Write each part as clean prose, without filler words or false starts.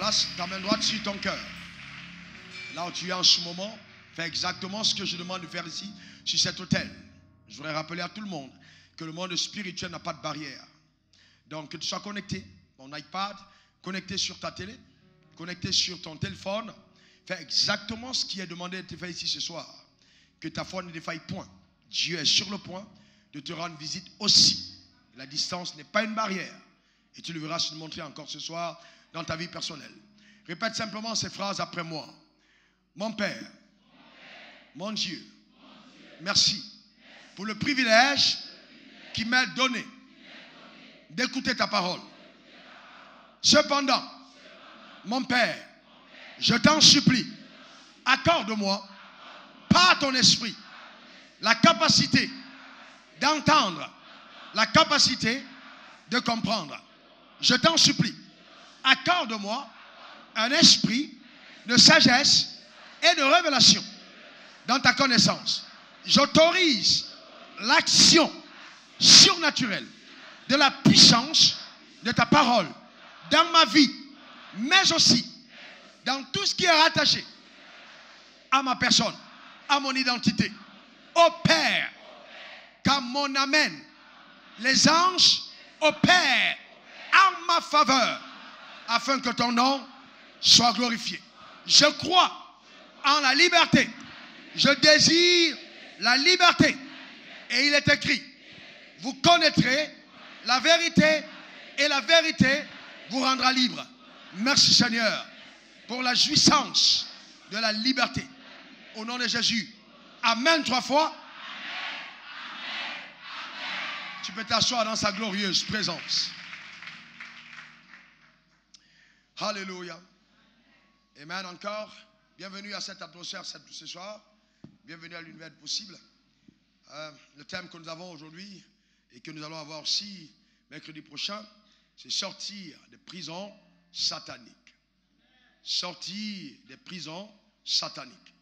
Place ta main droite sur ton cœur. Là où tu es en ce moment, fais exactement ce que je demande de faire ici, sur cet autel. Je voudrais rappeler à tout le monde que le monde spirituel n'a pas de barrière. Donc, que tu sois connecté, ton iPad, connecté sur ta télé, connecté sur ton téléphone, fais exactement ce qui est demandé de te faire ici ce soir. Que ta foi ne défaille point. Dieu est sur le point de te rendre visite aussi. La distance n'est pas une barrière. Et tu le verras se montrer encore ce soir dans ta vie personnelle. Répète simplement ces phrases après moi. Mon Père, mon Dieu, merci pour le privilège qui m'est donné d'écouter ta parole. Cependant, mon Père, je t'en supplie, accorde-moi, par ton esprit, la capacité d'entendre, la capacité de comprendre. Je t'en supplie, accorde-moi un esprit de sagesse et de révélation dans ta connaissance. J'autorise l'action surnaturelle de la puissance de ta parole dans ma vie, mais aussi dans tout ce qui est rattaché à ma personne, à mon identité. Opère, car mon amène, les anges opèrent en ma faveur, afin que ton nom soit glorifié. Je crois en la liberté. Je désire la liberté. Et il est écrit, vous connaîtrez la vérité et la vérité vous rendra libre. Merci Seigneur pour la jouissance de la liberté. Au nom de Jésus. Amen 3 fois. Amen, amen, amen. Tu peux t'asseoir dans sa glorieuse présence. Alléluia. Amen encore. Bienvenue à cette atmosphère ce soir. Bienvenue à l'univers possible. Le thème que nous avons aujourd'hui et que nous allons avoir aussi mercredi prochain, c'est sortir des prisons sataniques. Sortir des prisons sataniques.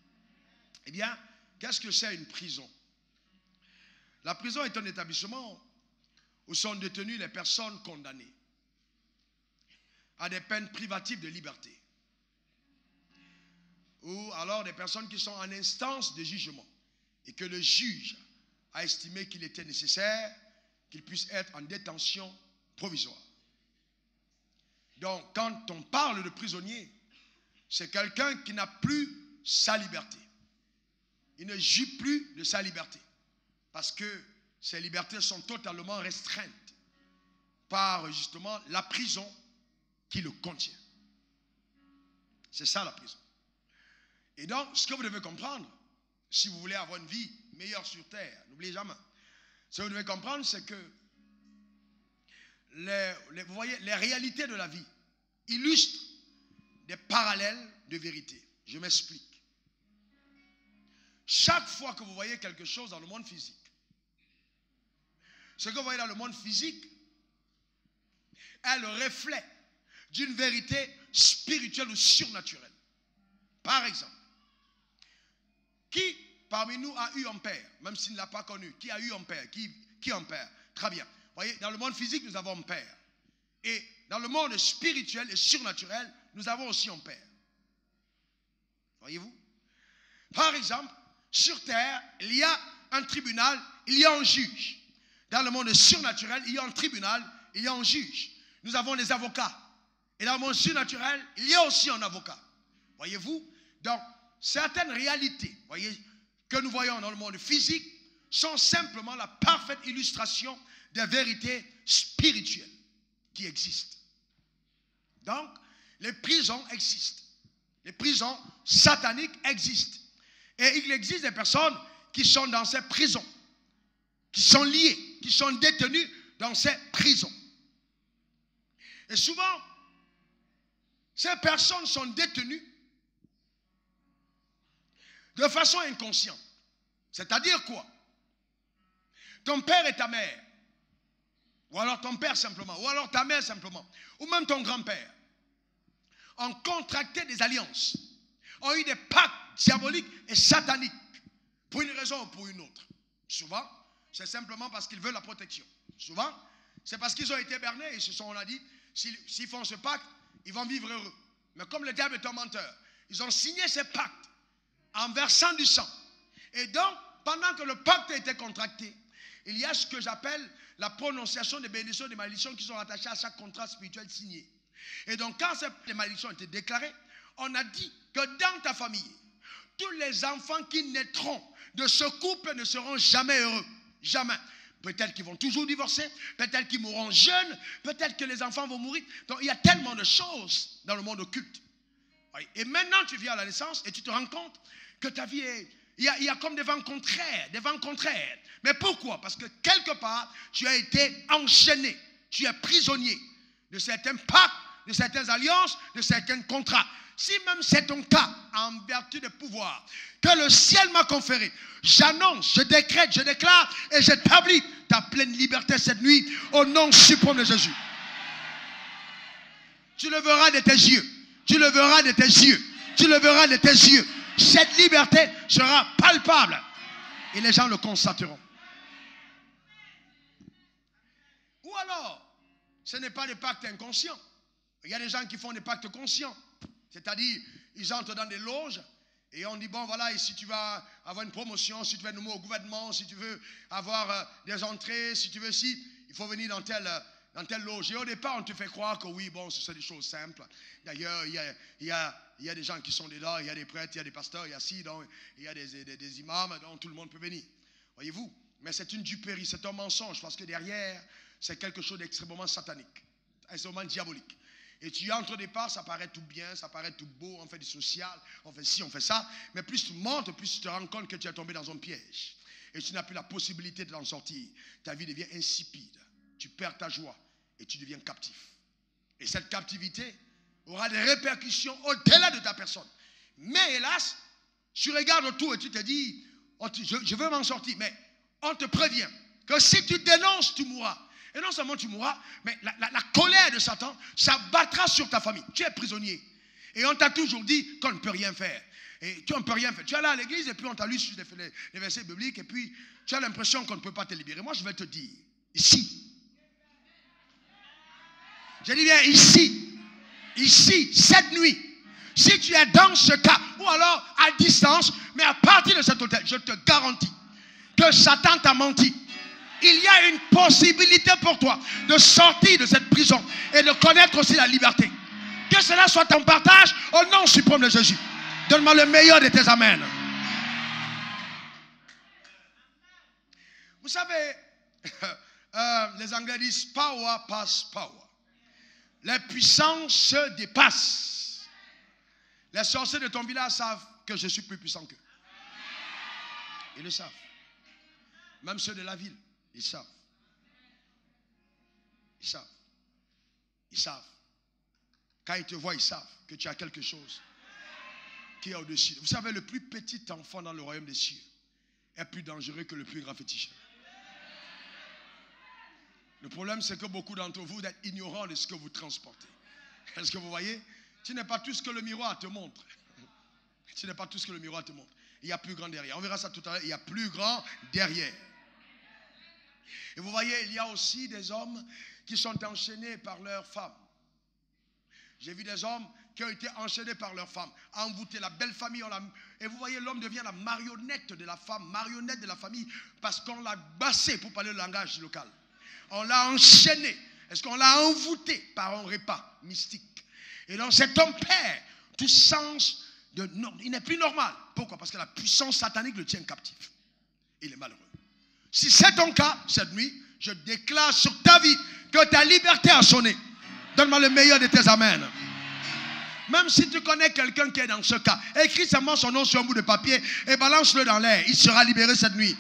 Eh bien, qu'est-ce que c'est une prison? La prison est un établissement où sont détenues les personnes condamnées à des peines privatives de liberté. Ou alors des personnes qui sont en instance de jugement et que le juge a estimé qu'il était nécessaire qu'ils puissent être en détention provisoire. Donc, quand on parle de prisonnier, c'est quelqu'un qui n'a plus sa liberté. Il ne jouit plus de sa liberté parce que ses libertés sont totalement restreintes par justement la prison qui le contient. C'est ça la prison. Et donc, ce que vous devez comprendre, si vous voulez avoir une vie meilleure sur terre, n'oubliez jamais, ce que vous devez comprendre, c'est que vous voyez, les réalités de la vie illustrent des parallèles de vérité. Je m'explique. Chaque fois que vous voyez quelque chose dans le monde physique, ce que vous voyez dans le monde physique est le reflet d'une vérité spirituelle ou surnaturelle. Par exemple, qui parmi nous a eu un père, même s'il ne l'a pas connu? Qui a eu un père? Qui a un père? Très bien. Vous voyez, dans le monde physique, nous avons un père. Et dans le monde spirituel et surnaturel, nous avons aussi un père. Voyez-vous? Par exemple, sur terre, il y a un tribunal, il y a un juge. Dans le monde surnaturel, il y a un tribunal, il y a un juge. Nous avons des avocats. Et dans le monde surnaturel, il y a aussi un avocat. Voyez-vous? Donc, certaines réalités, voyez, que nous voyons dans le monde physique sont simplement la parfaite illustration des vérités spirituelles qui existent. Donc, les prisons existent. Les prisons sataniques existent. Et il existe des personnes qui sont dans ces prisons, qui sont liées, qui sont détenues dans ces prisons. Et souvent, ces personnes sont détenues de façon inconsciente. C'est-à-dire quoi? Ton père et ta mère, ou alors ton père simplement, ou alors ta mère simplement, ou même ton grand-père, ont contracté des alliances, ont eu des pactes diaboliques et sataniques, pour une raison ou pour une autre. Souvent, c'est simplement parce qu'ils veulent la protection. Souvent, c'est parce qu'ils ont été bernés et on a dit, s'ils font ce pacte, ils vont vivre heureux. Mais comme le diable est un menteur, ils ont signé ces pactes en versant du sang. Et donc, pendant que le pacte était contracté, il y a ce que j'appelle la prononciation des bénédictions et des malédictions qui sont attachées à chaque contrat spirituel signé. Et donc, quand ces malédictions ont été déclarées, on a dit que dans ta famille, tous les enfants qui naîtront de ce couple ne seront jamais heureux. Jamais. Peut-être qu'ils vont toujours divorcer, peut-être qu'ils mourront jeunes, peut-être que les enfants vont mourir. Donc, il y a tellement de choses dans le monde occulte. Et maintenant, tu viens à la naissance et tu te rends compte que ta vie est... Il y a comme des vents contraires, Mais pourquoi? Parce que quelque part, tu as été enchaîné, tu es prisonnier de certains pactes, de certaines alliances, de certains contrats. Si même c'est ton cas, en vertu des pouvoirs que le ciel m'a conféré, j'annonce, je décrète, je déclare et j'établis ta pleine liberté cette nuit au nom suprême de Jésus. Tu le verras de tes yeux. Tu le verras de tes yeux. Tu le verras de tes yeux. Cette liberté sera palpable et les gens le constateront. Ou alors, ce n'est pas des pactes inconscients. Il y a des gens qui font des pactes conscients. C'est-à-dire, ils entrent dans des loges et on dit, bon voilà, et si tu vas avoir une promotion, si tu veux être nommé au gouvernement, si tu veux avoir des entrées, si tu veux, il faut venir dans telle loge. Et au départ, on te fait croire que oui, bon, ce sont des choses simples. D'ailleurs, il y a des gens qui sont dedans, il y a des prêtres, il y a des pasteurs, il y a des imams, donc tout le monde peut venir. Voyez-vous? Mais c'est une duperie, c'est un mensonge, parce que derrière, c'est quelque chose d'extrêmement satanique, extrêmement diabolique. Et tu entres au départ, ça paraît tout bien, ça paraît tout beau, on fait du social, on fait ci, on fait ça. Mais plus tu montes, plus tu te rends compte que tu es tombé dans un piège. Et tu n'as plus la possibilité de t'en sortir. Ta vie devient insipide. Tu perds ta joie et tu deviens captif. Et cette captivité aura des répercussions au-delà de ta personne. Mais hélas, tu regardes autour et tu te dis, je veux m'en sortir. Mais on te prévient que si tu dénonces, tu mourras. Et non seulement tu mourras, mais la colère de Satan s'abattra sur ta famille. Tu es prisonnier. Et on t'a toujours dit qu'on ne peut rien faire. Et tu ne peux rien faire. Tu es là à l'église et puis on t'a lu sur les versets bibliques et puis tu as l'impression qu'on ne peut pas te libérer. Moi, je vais te dire, ici. Je dis bien ici, cette nuit. Si tu es dans ce cas, ou alors à distance, mais à partir de cet hôtel, je te garantis que Satan t'a menti. Il y a une possibilité pour toi de sortir de cette prison et de connaître aussi la liberté. Que cela soit ton partage au nom suprême de Jésus. Donne-moi le meilleur de tes amens. Vous savez, les Anglais disent power pass power. Les puissances se dépassent. Les sorciers de ton village savent que je suis plus puissant qu'eux. Ils le savent. Même ceux de la ville. Ils savent. Ils savent. Ils savent. Quand ils te voient, ils savent que tu as quelque chose qui est au-dessus. Vous savez, le plus petit enfant dans le royaume des cieux est plus dangereux que le plus grand féticheur. Le problème, c'est que beaucoup d'entre vous êtes ignorants de ce que vous transportez. Est-ce que vous voyez? Tu n'es pas tout ce que le miroir te montre. Tu n'es pas tout ce que le miroir te montre. Il y a plus grand derrière. On verra ça tout à l'heure. Il y a plus grand derrière. Et vous voyez, il y a aussi des hommes qui sont enchaînés par leurs femmes. J'ai vu des hommes qui ont été enchaînés par leurs femmes, envoûtés, la belle famille. Et vous voyez, l'homme devient la marionnette de la femme, marionnette de la famille, parce qu'on l'a bassé, pour parler le langage local. On l'a enchaîné. Est-ce qu'on l'a envoûté par un repas mystique? Et donc cet homme perd tout sens de... Non, il n'est plus normal. Pourquoi? Parce que la puissance satanique le tient captif. Il est malheureux. Si c'est ton cas, cette nuit, je déclare sur ta vie que ta liberté a sonné. Donne-moi le meilleur de tes amens. Même si tu connais quelqu'un qui est dans ce cas, écris seulement son nom sur un bout de papier et balance-le dans l'air. Il sera libéré cette nuit.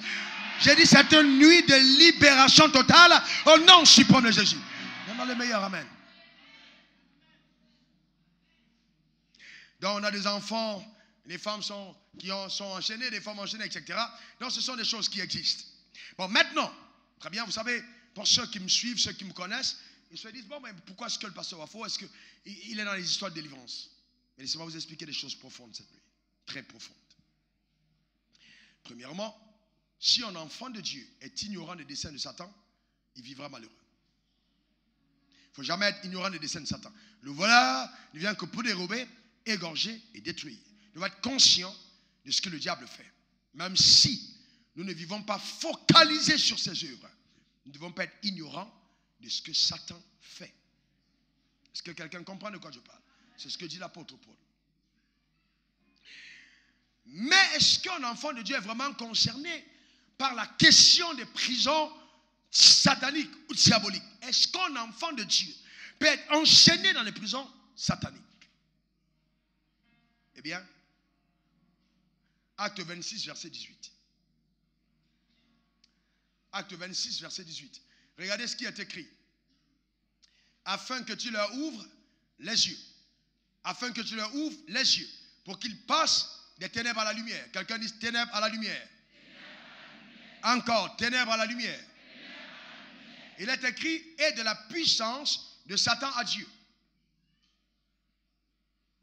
J'ai dit, c'est une nuit de libération totale au nom suprême de Jésus. Donne-moi le meilleur amen. Donc on a des enfants, les femmes sont enchaînées, des femmes enchaînées, etc. Donc ce sont des choses qui existent. Bon, maintenant, très bien, vous savez, pour ceux qui me suivent, ceux qui me connaissent, ils se disent, bon, mais pourquoi est-ce que le pasteur Wafo, est-ce qu'il est dans les histoires de délivrance? Mais laissez-moi vous expliquer des choses profondes cette nuit, très profondes. Premièrement, si un enfant de Dieu est ignorant des desseins de Satan, il vivra malheureux. Il ne faut jamais être ignorant des desseins de Satan. Le voilà, ne vient que pour dérober, égorger et détruire. Nous devons être conscients de ce que le diable fait. Même si nous ne vivons pas focalisés sur ses œuvres, nous ne devons pas être ignorants de ce que Satan fait. Est-ce que quelqu'un comprend de quoi je parle? C'est ce que dit l'apôtre Paul. Mais est-ce qu'un enfant de Dieu est vraiment concerné par la question des prisons sataniques ou diaboliques? Est-ce qu'un enfant de Dieu peut être enchaîné dans les prisons sataniques? Eh bien, Acte 26, verset 18. Acte 26, verset 18. Regardez ce qui est écrit. Afin que tu leur ouvres les yeux. Afin que tu leur ouvres les yeux. Pour qu'ils passent des ténèbres à la lumière. Quelqu'un dit ténèbres à la lumière. Encore, ténèbres à la lumière. Il est écrit, et de la puissance de Satan à Dieu.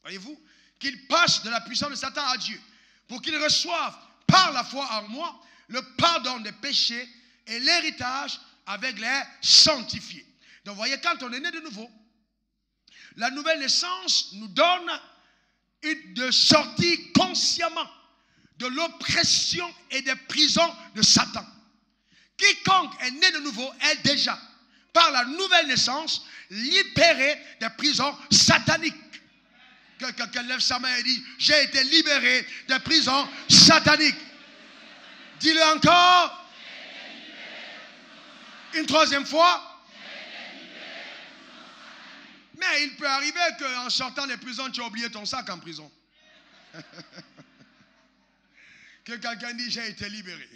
Voyez-vous? Qu'ils passent de la puissance de Satan à Dieu. Pour qu'ils reçoivent par la foi en moi le pardon des péchés et l'héritage avec les sanctifiés. Donc vous voyez, quand on est né de nouveau, la nouvelle naissance nous donne de sortir consciemment de l'oppression et des prisons de Satan. Quiconque est né de nouveau est déjà, par la nouvelle naissance, libéré des prisons sataniques. Que quelqu'un lève sa main et dit, j'ai été libéré des prisons sataniques. Dis-le encore. Une troisième fois. Mais il peut arriver qu'en sortant des prisons, tu as oublié ton sac en prison. Que quelqu'un dit, j'ai été libéré.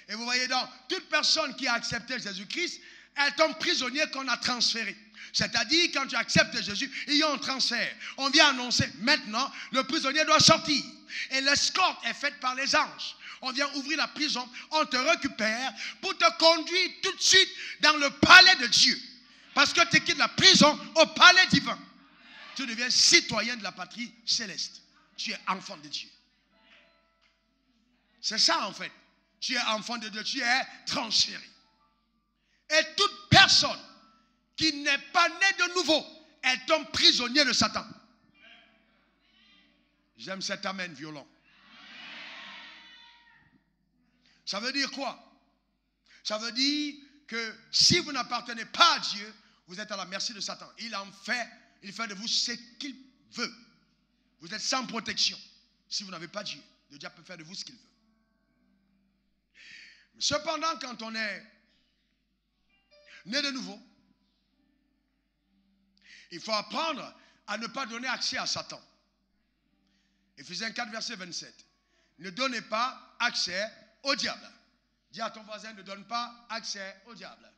Et vous voyez donc, toute personne qui a accepté Jésus-Christ est un prisonnier qu'on a transféré. C'est-à-dire, quand tu acceptes Jésus, il y a un transfert. On vient annoncer, maintenant, le prisonnier doit sortir. Et l'escorte est faite par les anges. On vient ouvrir la prison, on te récupère pour te conduire tout de suite dans le palais de Dieu. Parce que tu quittes la prison au palais divin. Tu deviens citoyen de la patrie céleste. Tu es enfant de Dieu. C'est ça en fait. Tu es enfant de Dieu, tu es transféré. Et toute personne qui n'est pas née de nouveau est un prisonnier de Satan. J'aime cet amen violent. Ça veut dire quoi? Ça veut dire que si vous n'appartenez pas à Dieu, vous êtes à la merci de Satan. Il fait de vous ce qu'il veut. Vous êtes sans protection. Si vous n'avez pas Dieu, le diable peut faire de vous ce qu'il veut. Cependant, quand on est né de nouveau, il faut apprendre à ne pas donner accès à Satan. Éphésiens 4, verset 27. Ne donnez pas accès au diable. Dis à ton voisin, ne donne pas accès au diable.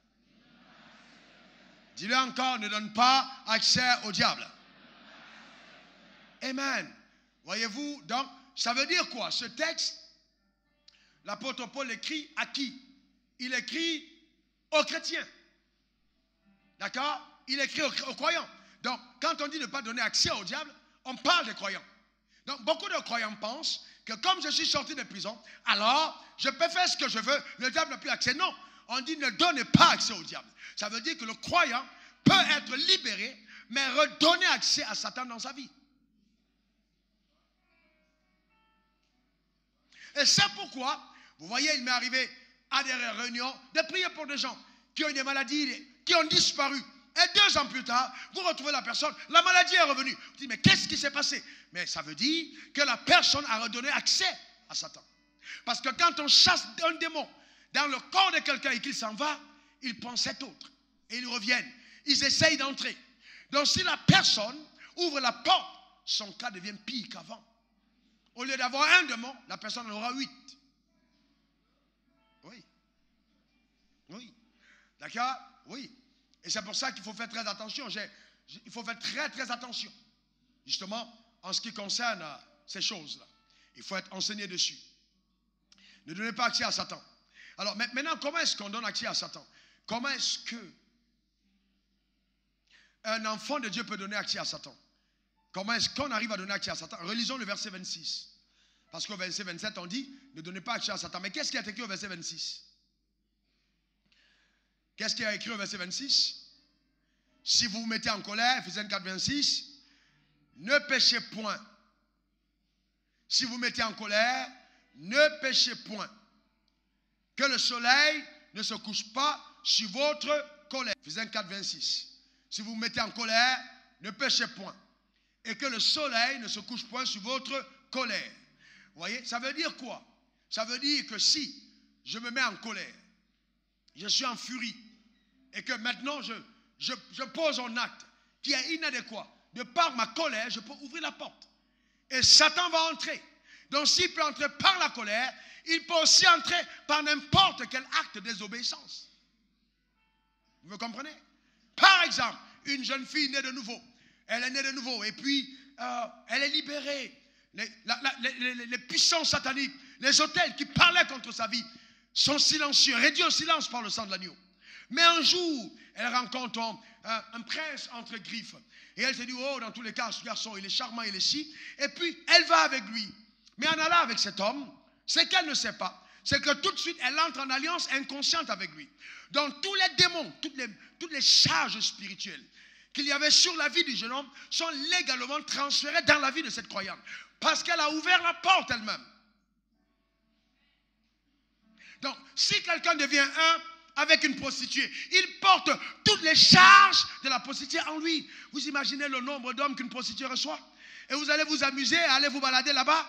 Dis-le encore, ne donne pas accès au diable. Amen. Voyez-vous, donc, ça veut dire quoi? Ce texte, l'apôtre Paul écrit à qui? Il écrit aux chrétiens. D'accord? Il écrit aux croyants. Donc, quand on dit ne pas donner accès au diable, on parle des croyants. Donc, beaucoup de croyants pensent que comme je suis sorti de prison, alors je peux faire ce que je veux, le diable n'a plus accès. Non, on dit ne donnez pas accès au diable. Ça veut dire que le croyant peut être libéré, mais redonner accès à Satan dans sa vie. Et c'est pourquoi, vous voyez, il m'est arrivé à des réunions de prier pour des gens qui ont eu des maladies, qui ont disparu. Et 2 ans plus tard, vous retrouvez la personne, la maladie est revenue. Vous dites, mais qu'est-ce qui s'est passé? Mais ça veut dire que la personne a redonné accès à Satan. Parce que quand on chasse un démon dans le corps de quelqu'un et qu'il s'en va, ils pensent cet autre. Et ils reviennent. Ils essayent d'entrer. Donc si la personne ouvre la porte, son cas devient pire qu'avant. Au lieu d'avoir un démon, la personne en aura 8. Oui. Oui. D'accord? Oui. Et c'est pour ça qu'il faut faire très attention. Il faut faire très très attention. Justement, en ce qui concerne ces choses-là. Il faut être enseigné dessus. Ne donnez pas accès à Satan. Alors maintenant, comment est-ce qu'on donne accès à Satan? Comment est-ce que un enfant de Dieu peut donner accès à Satan? Comment est-ce qu'on arrive à donner accès à Satan? Relisons le verset 26. Parce qu'au verset 27, on dit, ne donnez pas accès à Satan. Mais qu'est-ce qui est écrit au verset 26? Qu'est-ce qui est écrit au verset 26? si vous vous mettez en colère, Ephésiens 4, 26, ne péchez point. Si vous mettez en colère, ne péchez point. Que le soleil ne se couche pas sur votre colère. Ephésiens 4, 26. Si vous vous mettez en colère, ne péchez point. Et que le soleil ne se couche point sur votre colère. Vous voyez, ça veut dire quoi? Ça veut dire que si je me mets en colère, je suis en furie, et que maintenant je pose un acte qui est inadéquat, de par ma colère, je peux ouvrir la porte. Et Satan va entrer. Donc s'il peut entrer par la colère, il peut aussi entrer par n'importe quel acte de désobéissance. Vous me comprenez? Par exemple, une jeune fille née de nouveau. Elle est née de nouveau et puis elle est libérée. Les puissances sataniques, les autels qui parlaient contre sa vie sont silencieux, réduits au silence par le sang de l'agneau. Mais un jour, elle rencontre un prince entre griffes. Et elle se dit, oh, dans tous les cas, ce garçon, il est charmant, il est si. Et puis, elle va avec lui. Mais en allant avec cet homme, ce qu'elle ne sait pas, c'est que tout de suite, elle entre en alliance inconsciente avec lui. Donc, tous les démons, toutes les charges spirituelles qu'il y avait sur la vie du jeune homme sont légalement transférées dans la vie de cette croyante. Parce qu'elle a ouvert la porte elle-même. Donc, si quelqu'un devient un avec une prostituée, il porte toutes les charges de la prostituée en lui. Vous imaginez le nombre d'hommes qu'une prostituée reçoit? Et vous allez vous amuser, allez vous balader là-bas.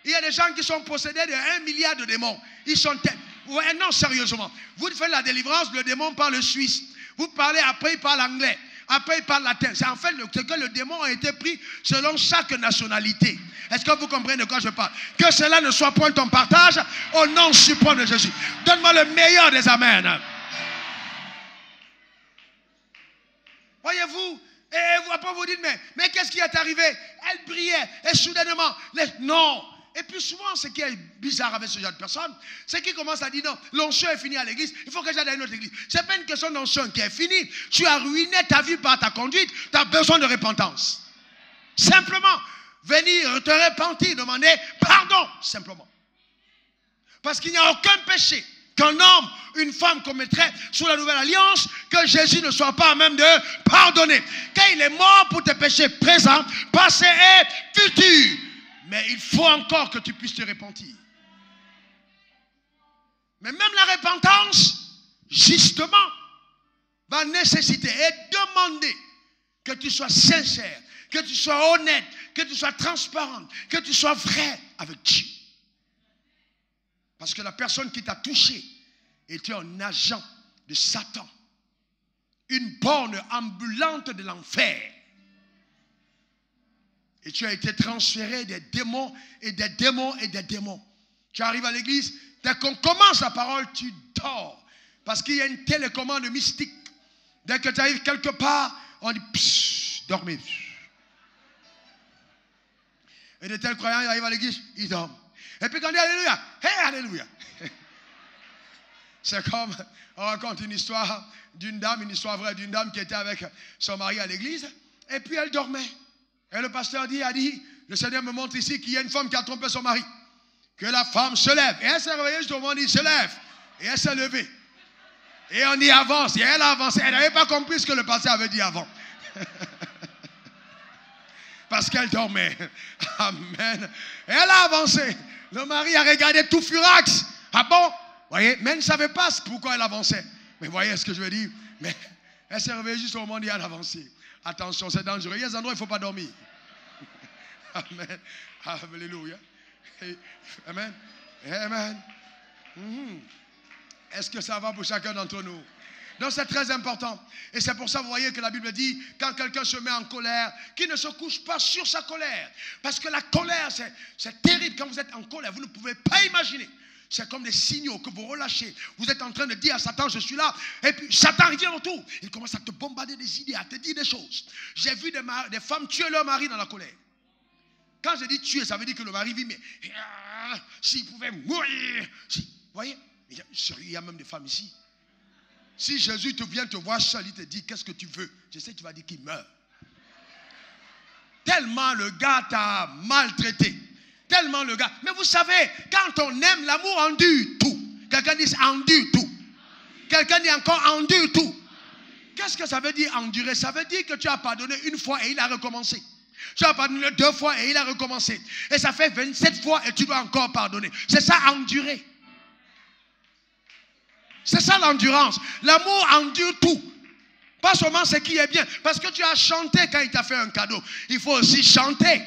Il y a des gens qui sont possédés de 1 milliard de démons. Ils sont tels. Ouais, non, sérieusement. Vous faites la délivrance, le démon parle suisse. Vous parlez, après il parle anglais. Après il parle latin. C'est en fait ce que le démon a été pris selon chaque nationalité. Est-ce que vous comprenez de quoi je parle? Que cela ne soit point ton partage au nom suprême de Jésus. Donne-moi le meilleur des amens. Voyez-vous? Et vous, après vous dites, mais qu'est-ce qui est arrivé? Elle priait et soudainement, non. Et puis souvent, ce qui est bizarre avec ce genre de personnes, c'est qu'ils commencent à dire non, l'onction est finie à l'église, il faut que j'aille dans une autre église. Ce n'est pas une question d'onction qui est finie. Tu as ruiné ta vie par ta conduite, tu as besoin de repentance. Simplement, venir te repentir, demander pardon, simplement. Parce qu'il n'y a aucun péché qu'un homme, une femme commettrait sous la nouvelle alliance, que Jésus ne soit pas à même de pardonner. Car il est mort pour tes péchés présents, passés et futurs. Mais il faut encore que tu puisses te repentir. Mais même la repentance, justement, va nécessiter et demander que tu sois sincère, que tu sois honnête, que tu sois transparente, que tu sois vrai avec Dieu. Parce que la personne qui t'a touché était un agent de Satan, une borne ambulante de l'enfer. Et tu as été transféré des démons et des démons et des démons. Tu arrives à l'église, dès qu'on commence la parole, tu dors. Parce qu'il y a une télécommande mystique. Dès que tu arrives quelque part, on dit psst, dormez. Et de tels croyants, ils arrivent à l'église, ils dorment. Et puis quand on dit Alléluia, hey, Alléluia. C'est comme, on raconte une histoire d'une dame, une histoire vraie d'une dame qui était avec son mari à l'église. Et puis elle dormait. Et le pasteur a dit, le Seigneur me montre ici qu'il y a une femme qui a trompé son mari. Que la femme se lève. Et elle s'est réveillée, justement, on dit, se lève. Et elle s'est levée. Et on dit, avance. Et elle a avancé. Elle n'avait pas compris ce que le pasteur avait dit avant. Parce qu'elle dormait. Amen. Et elle a avancé. Le mari a regardé tout furax. Ah bon? Voyez, mais elle ne savait pas pourquoi elle avançait. Mais voyez ce que je veux dire? Mais elle s'est réveillée juste au moment où elle a avancé. Attention, c'est dangereux. Il y a des endroits où il ne faut pas dormir. Amen. Alléluia. Amen. Amen. Est-ce que ça va pour chacun d'entre nous? Donc c'est très important. Et c'est pour ça, vous voyez que la Bible dit, quand quelqu'un se met en colère, qu'il ne se couche pas sur sa colère. Parce que la colère, c'est terrible. Quand vous êtes en colère, vous ne pouvez pas imaginer. C'est comme des signaux que vous relâchez. Vous êtes en train de dire à Satan, je suis là. Et puis Satan revient autour. Il commence à te bombarder des idées, à te dire des choses. J'ai vu des femmes tuer leur mari dans la colère. Quand je dis tuer, ça veut dire que le mari vit, mais s'il pouvait mourir. Vous voyez, il y a même des femmes ici. Si Jésus vient te voir seul, il te dit, qu'est-ce que tu veux? Je sais que tu vas dire qu'il meurt. Tellement le gars t'a maltraité. Tellement le gars. Mais vous savez, quand on aime, l'amour endure tout. Quelqu'un dit endure tout. Quelqu'un dit encore endure tout. qu'est-ce que ça veut dire endurer? Ça veut dire que tu as pardonné une fois et il a recommencé. Tu as pardonné 2 fois et il a recommencé. Et ça fait 27 fois et tu dois encore pardonner. C'est ça, endurer. C'est ça l'endurance. L'amour endure tout. Pas seulement ce qui est bien. Parce que tu as chanté quand il t'a fait un cadeau. Il faut aussi chanter.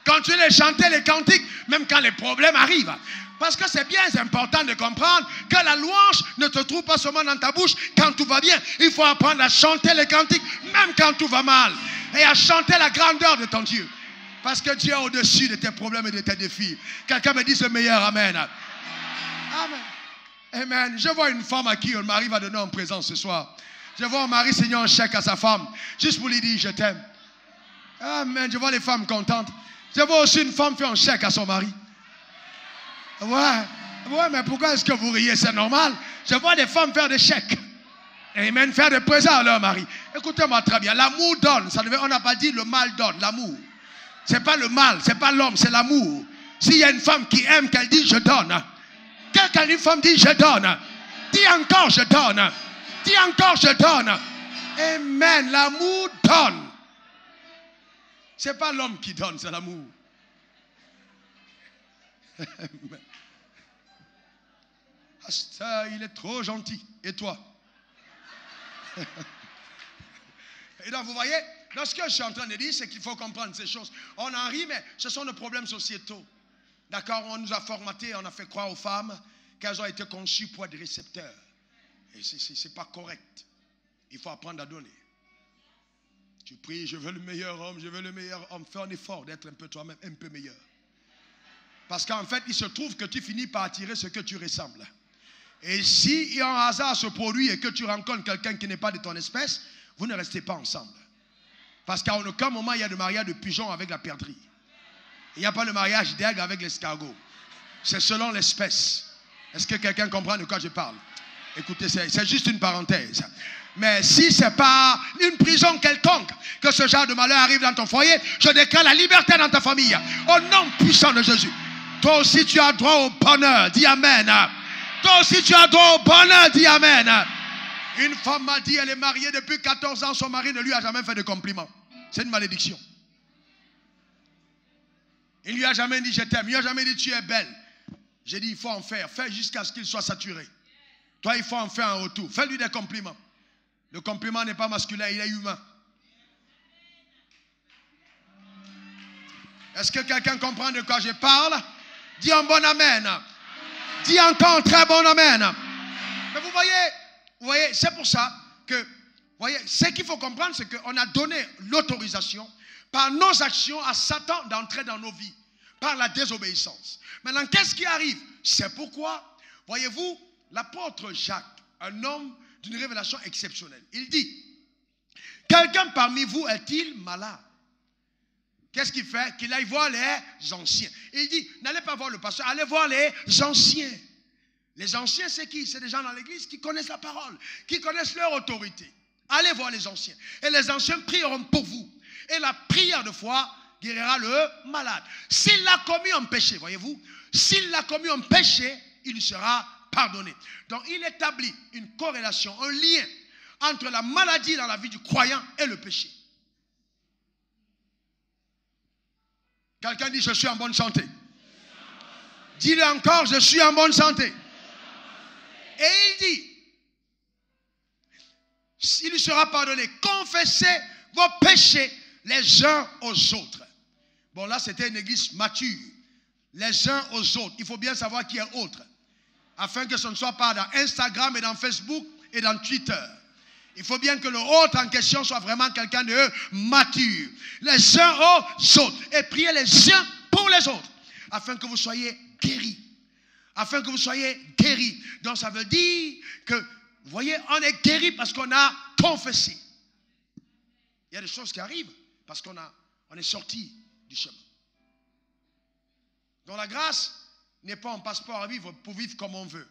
Continuer de chanter les cantiques, même quand les problèmes arrivent. Parce que c'est bien important de comprendre que la louange ne te trouve pas seulement dans ta bouche quand tout va bien. Il faut apprendre à chanter les cantiques, même quand tout va mal. Et à chanter la grandeur de ton Dieu. Parce que Dieu est au-dessus de tes problèmes et de tes défis. Quelqu'un me dit ce meilleur amen. Amen. Amen. Je vois une femme à qui un mari va donner en présence ce soir. Je vois un mari signer un chèque à sa femme, juste pour lui dire je t'aime. Amen. Je vois les femmes contentes. Je vois aussi une femme faire un chèque à son mari. Ouais, mais pourquoi est-ce que vous riez? C'est normal. Je vois des femmes faire des chèques. Amen. Faire des présents à leur mari. Écoutez-moi très bien. L'amour donne. On n'a pas dit le mal donne. L'amour. C'est pas le mal, c'est pas l'homme, c'est l'amour. S'il y a une femme qui aime, qu'elle dit je donne. Quand une femme dit je donne, dis encore je donne. Dis encore je donne. Amen. L'amour donne. C'est pas l'homme qui donne, c'est l'amour. Il est trop gentil. Et toi? Et donc vous voyez, donc ce que je suis en train de dire, c'est qu'il faut comprendre ces choses. On en rit, mais ce sont des problèmes sociétaux. D'accord? On nous a formatés, on a fait croire aux femmes qu'elles ont été conçues pour être récepteurs. Et c'est pas correct. Il faut apprendre à donner. Tu pries, je veux le meilleur homme, je veux le meilleur homme. Fais un effort d'être un peu toi-même, un peu meilleur. Parce qu'en fait, il se trouve que tu finis par attirer ce que tu ressembles. Et si un hasard se produit et que tu rencontres quelqu'un qui n'est pas de ton espèce, vous ne restez pas ensemble. Parce qu'à aucun moment, il y a de mariage de pigeon avec la perdrix. Il n'y a pas de mariage d'aigle avec l'escargot. C'est selon l'espèce. Est-ce que quelqu'un comprend de quoi je parle? Écoutez, c'est juste une parenthèse. Mais si ce n'est pas une prison quelconque que ce genre de malheur arrive dans ton foyer, je déclare la liberté dans ta famille. Au nom puissant de Jésus. Toi aussi tu as droit au bonheur. Dis amen. Toi aussi tu as droit au bonheur. Dis amen. Une femme m'a dit, elle est mariée depuis 14 ans, son mari ne lui a jamais fait de compliments. C'est une malédiction. Il ne lui a jamais dit je t'aime. Il ne lui a jamais dit tu es belle. J'ai dit il faut en faire. Fais jusqu'à ce qu'il soit saturé. Toi il faut en faire un retour. Fais-lui des compliments. Le compliment n'est pas masculin, il est humain. Est-ce que quelqu'un comprend de quoi je parle? Dis un bon amen. Dis encore un très bon amen. Mais vous voyez, c'est pour ça que, ce qu'il faut comprendre, c'est qu'on a donné l'autorisation par nos actions à Satan d'entrer dans nos vies, par la désobéissance. Maintenant, qu'est-ce qui arrive? C'est pourquoi, voyez-vous, l'apôtre Jacques, un homme d'une révélation exceptionnelle, il dit, quelqu'un parmi vous est-il malade? Qu'est-ce qu'il fait? Qu'il aille voir les anciens. Il dit, n'allez pas voir le pasteur, allez voir les anciens. Les anciens, c'est qui? C'est des gens dans l'église qui connaissent la parole, qui connaissent leur autorité. Allez voir les anciens. Et les anciens prieront pour vous. Et la prière de foi guérira le malade. S'il a commis un péché, voyez-vous, s'il a commis un péché, il lui sera pardonné. Donc il établit une corrélation, un lien entre la maladie dans la vie du croyant et le péché. Quelqu'un dit je suis en bonne santé. Dis-le encore, je suis en bonne santé. Et il dit, il lui sera pardonné. Confessez vos péchés les uns aux autres. Bon, là, c'était une église mature. Les uns aux autres. Il faut bien savoir qui est autre. Afin que ce ne soit pas dans Instagram et dans Facebook et dans Twitter. Il faut bien que le autre en question soit vraiment quelqu'un de mature. Les uns aux autres. Et priez les uns pour les autres. Afin que vous soyez guéris. Afin que vous soyez guéris. Donc ça veut dire que, vous voyez, on est guéri parce qu'on a confessé. Il y a des choses qui arrivent parce qu'on est sorti du chemin. Donc la grâce n'est pas un passeport à vivre pour vivre comme on veut.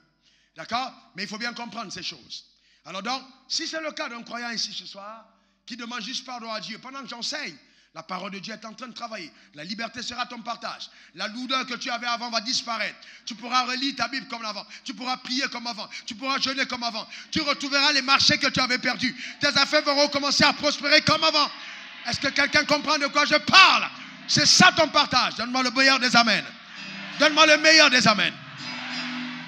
D'accord? Mais il faut bien comprendre ces choses. Alors donc, si c'est le cas d'un croyant ici ce soir, qui demande juste pardon à Dieu, pendant que j'enseigne La parole de Dieu est en train de travailler. La liberté sera ton partage. La lourdeur que tu avais avant va disparaître. Tu pourras relire ta Bible comme avant. Tu pourras prier comme avant. Tu pourras jeûner comme avant. Tu retrouveras les marchés que tu avais perdus. Tes affaires vont recommencer à prospérer comme avant. Est-ce que quelqu'un comprend de quoi je parle? C'est ça ton partage. Donne-moi le meilleur des amens. Donne-moi le meilleur des amens.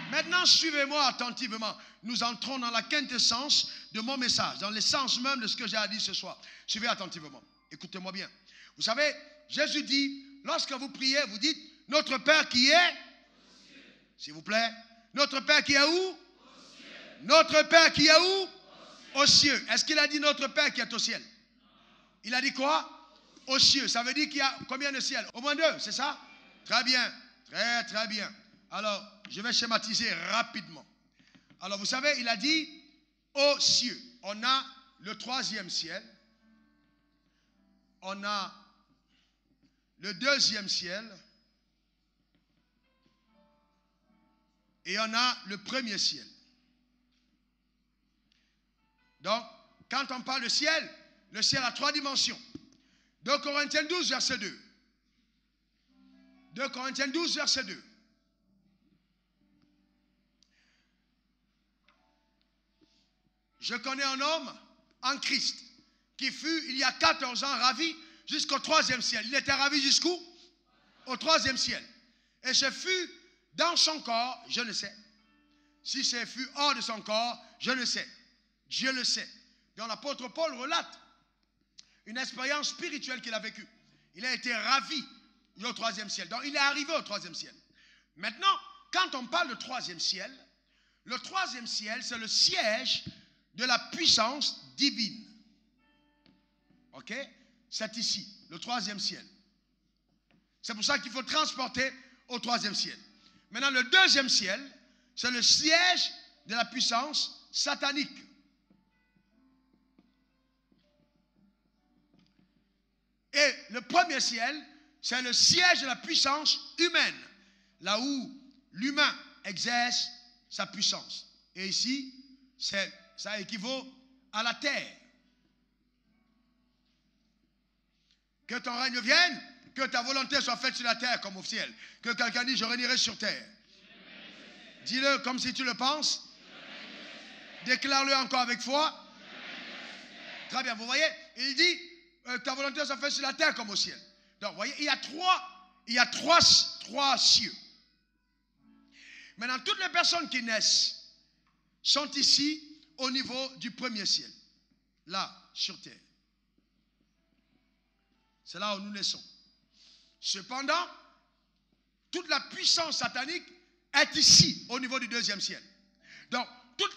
Maintenant, suivez-moi attentivement. Nous entrons dans la quintessence de mon message, dans l'essence même de ce que j'ai à dire ce soir. Suivez attentivement. Écoutez-moi bien. Vous savez, Jésus dit, lorsque vous priez, vous dites, notre Père qui est, s'il vous plaît, notre Père qui est où? Notre Père qui est où? Aux cieux. Est-ce qu'il a dit notre Père qui est au ciel? Il a dit quoi? Aux cieux. Ça veut dire qu'il y a combien de ciels? Au moins 2, c'est ça? Très bien. Très, très bien. Alors, je vais schématiser rapidement. Alors, vous savez, il a dit aux cieux. On a le 3e ciel. On a le 2e ciel. Et on a le 1er ciel. Donc, quand on parle de ciel, le ciel a 3 dimensions. 2 Corinthiens 12, verset 2. 2 Corinthiens 12, verset 2. Je connais un homme en Christ qui fut, il y a 14 ans, ravi jusqu'au 3e ciel. Il était ravi jusqu'où? Au 3e ciel. Et ce fut dans son corps, je ne sais. Si ce fut hors de son corps, je ne sais. Dieu le sait. Donc l'apôtre Paul relate une expérience spirituelle qu'il a vécue. Il a été ravi au 3e ciel. Donc il est arrivé au 3e ciel. Maintenant, quand on parle de 3e ciel, le 3e ciel, c'est le siège de la puissance divine. Ok? C'est ici, le 3e ciel. C'est pour ça qu'il faut transporter au 3e ciel. Maintenant, le 2e ciel, c'est le siège de la puissance satanique. Et le 1er ciel, c'est le siège de la puissance humaine. Là où l'humain exerce sa puissance. Et ici, ça équivaut à la terre. Que ton règne vienne, que ta volonté soit faite sur la terre comme au ciel. Que quelqu'un dise, je régnerai sur terre. Dis-le comme si tu le penses. Déclare-le encore avec foi. Très bien, vous voyez, il dit, ta volonté soit faite sur la terre comme au ciel. Donc, vous voyez, il y a trois cieux. Maintenant, toutes les personnes qui naissent sont ici au niveau du 1er ciel. Là, sur terre. C'est là où nous naissons. Cependant, toute la puissance satanique est ici, au niveau du 2e ciel. Donc,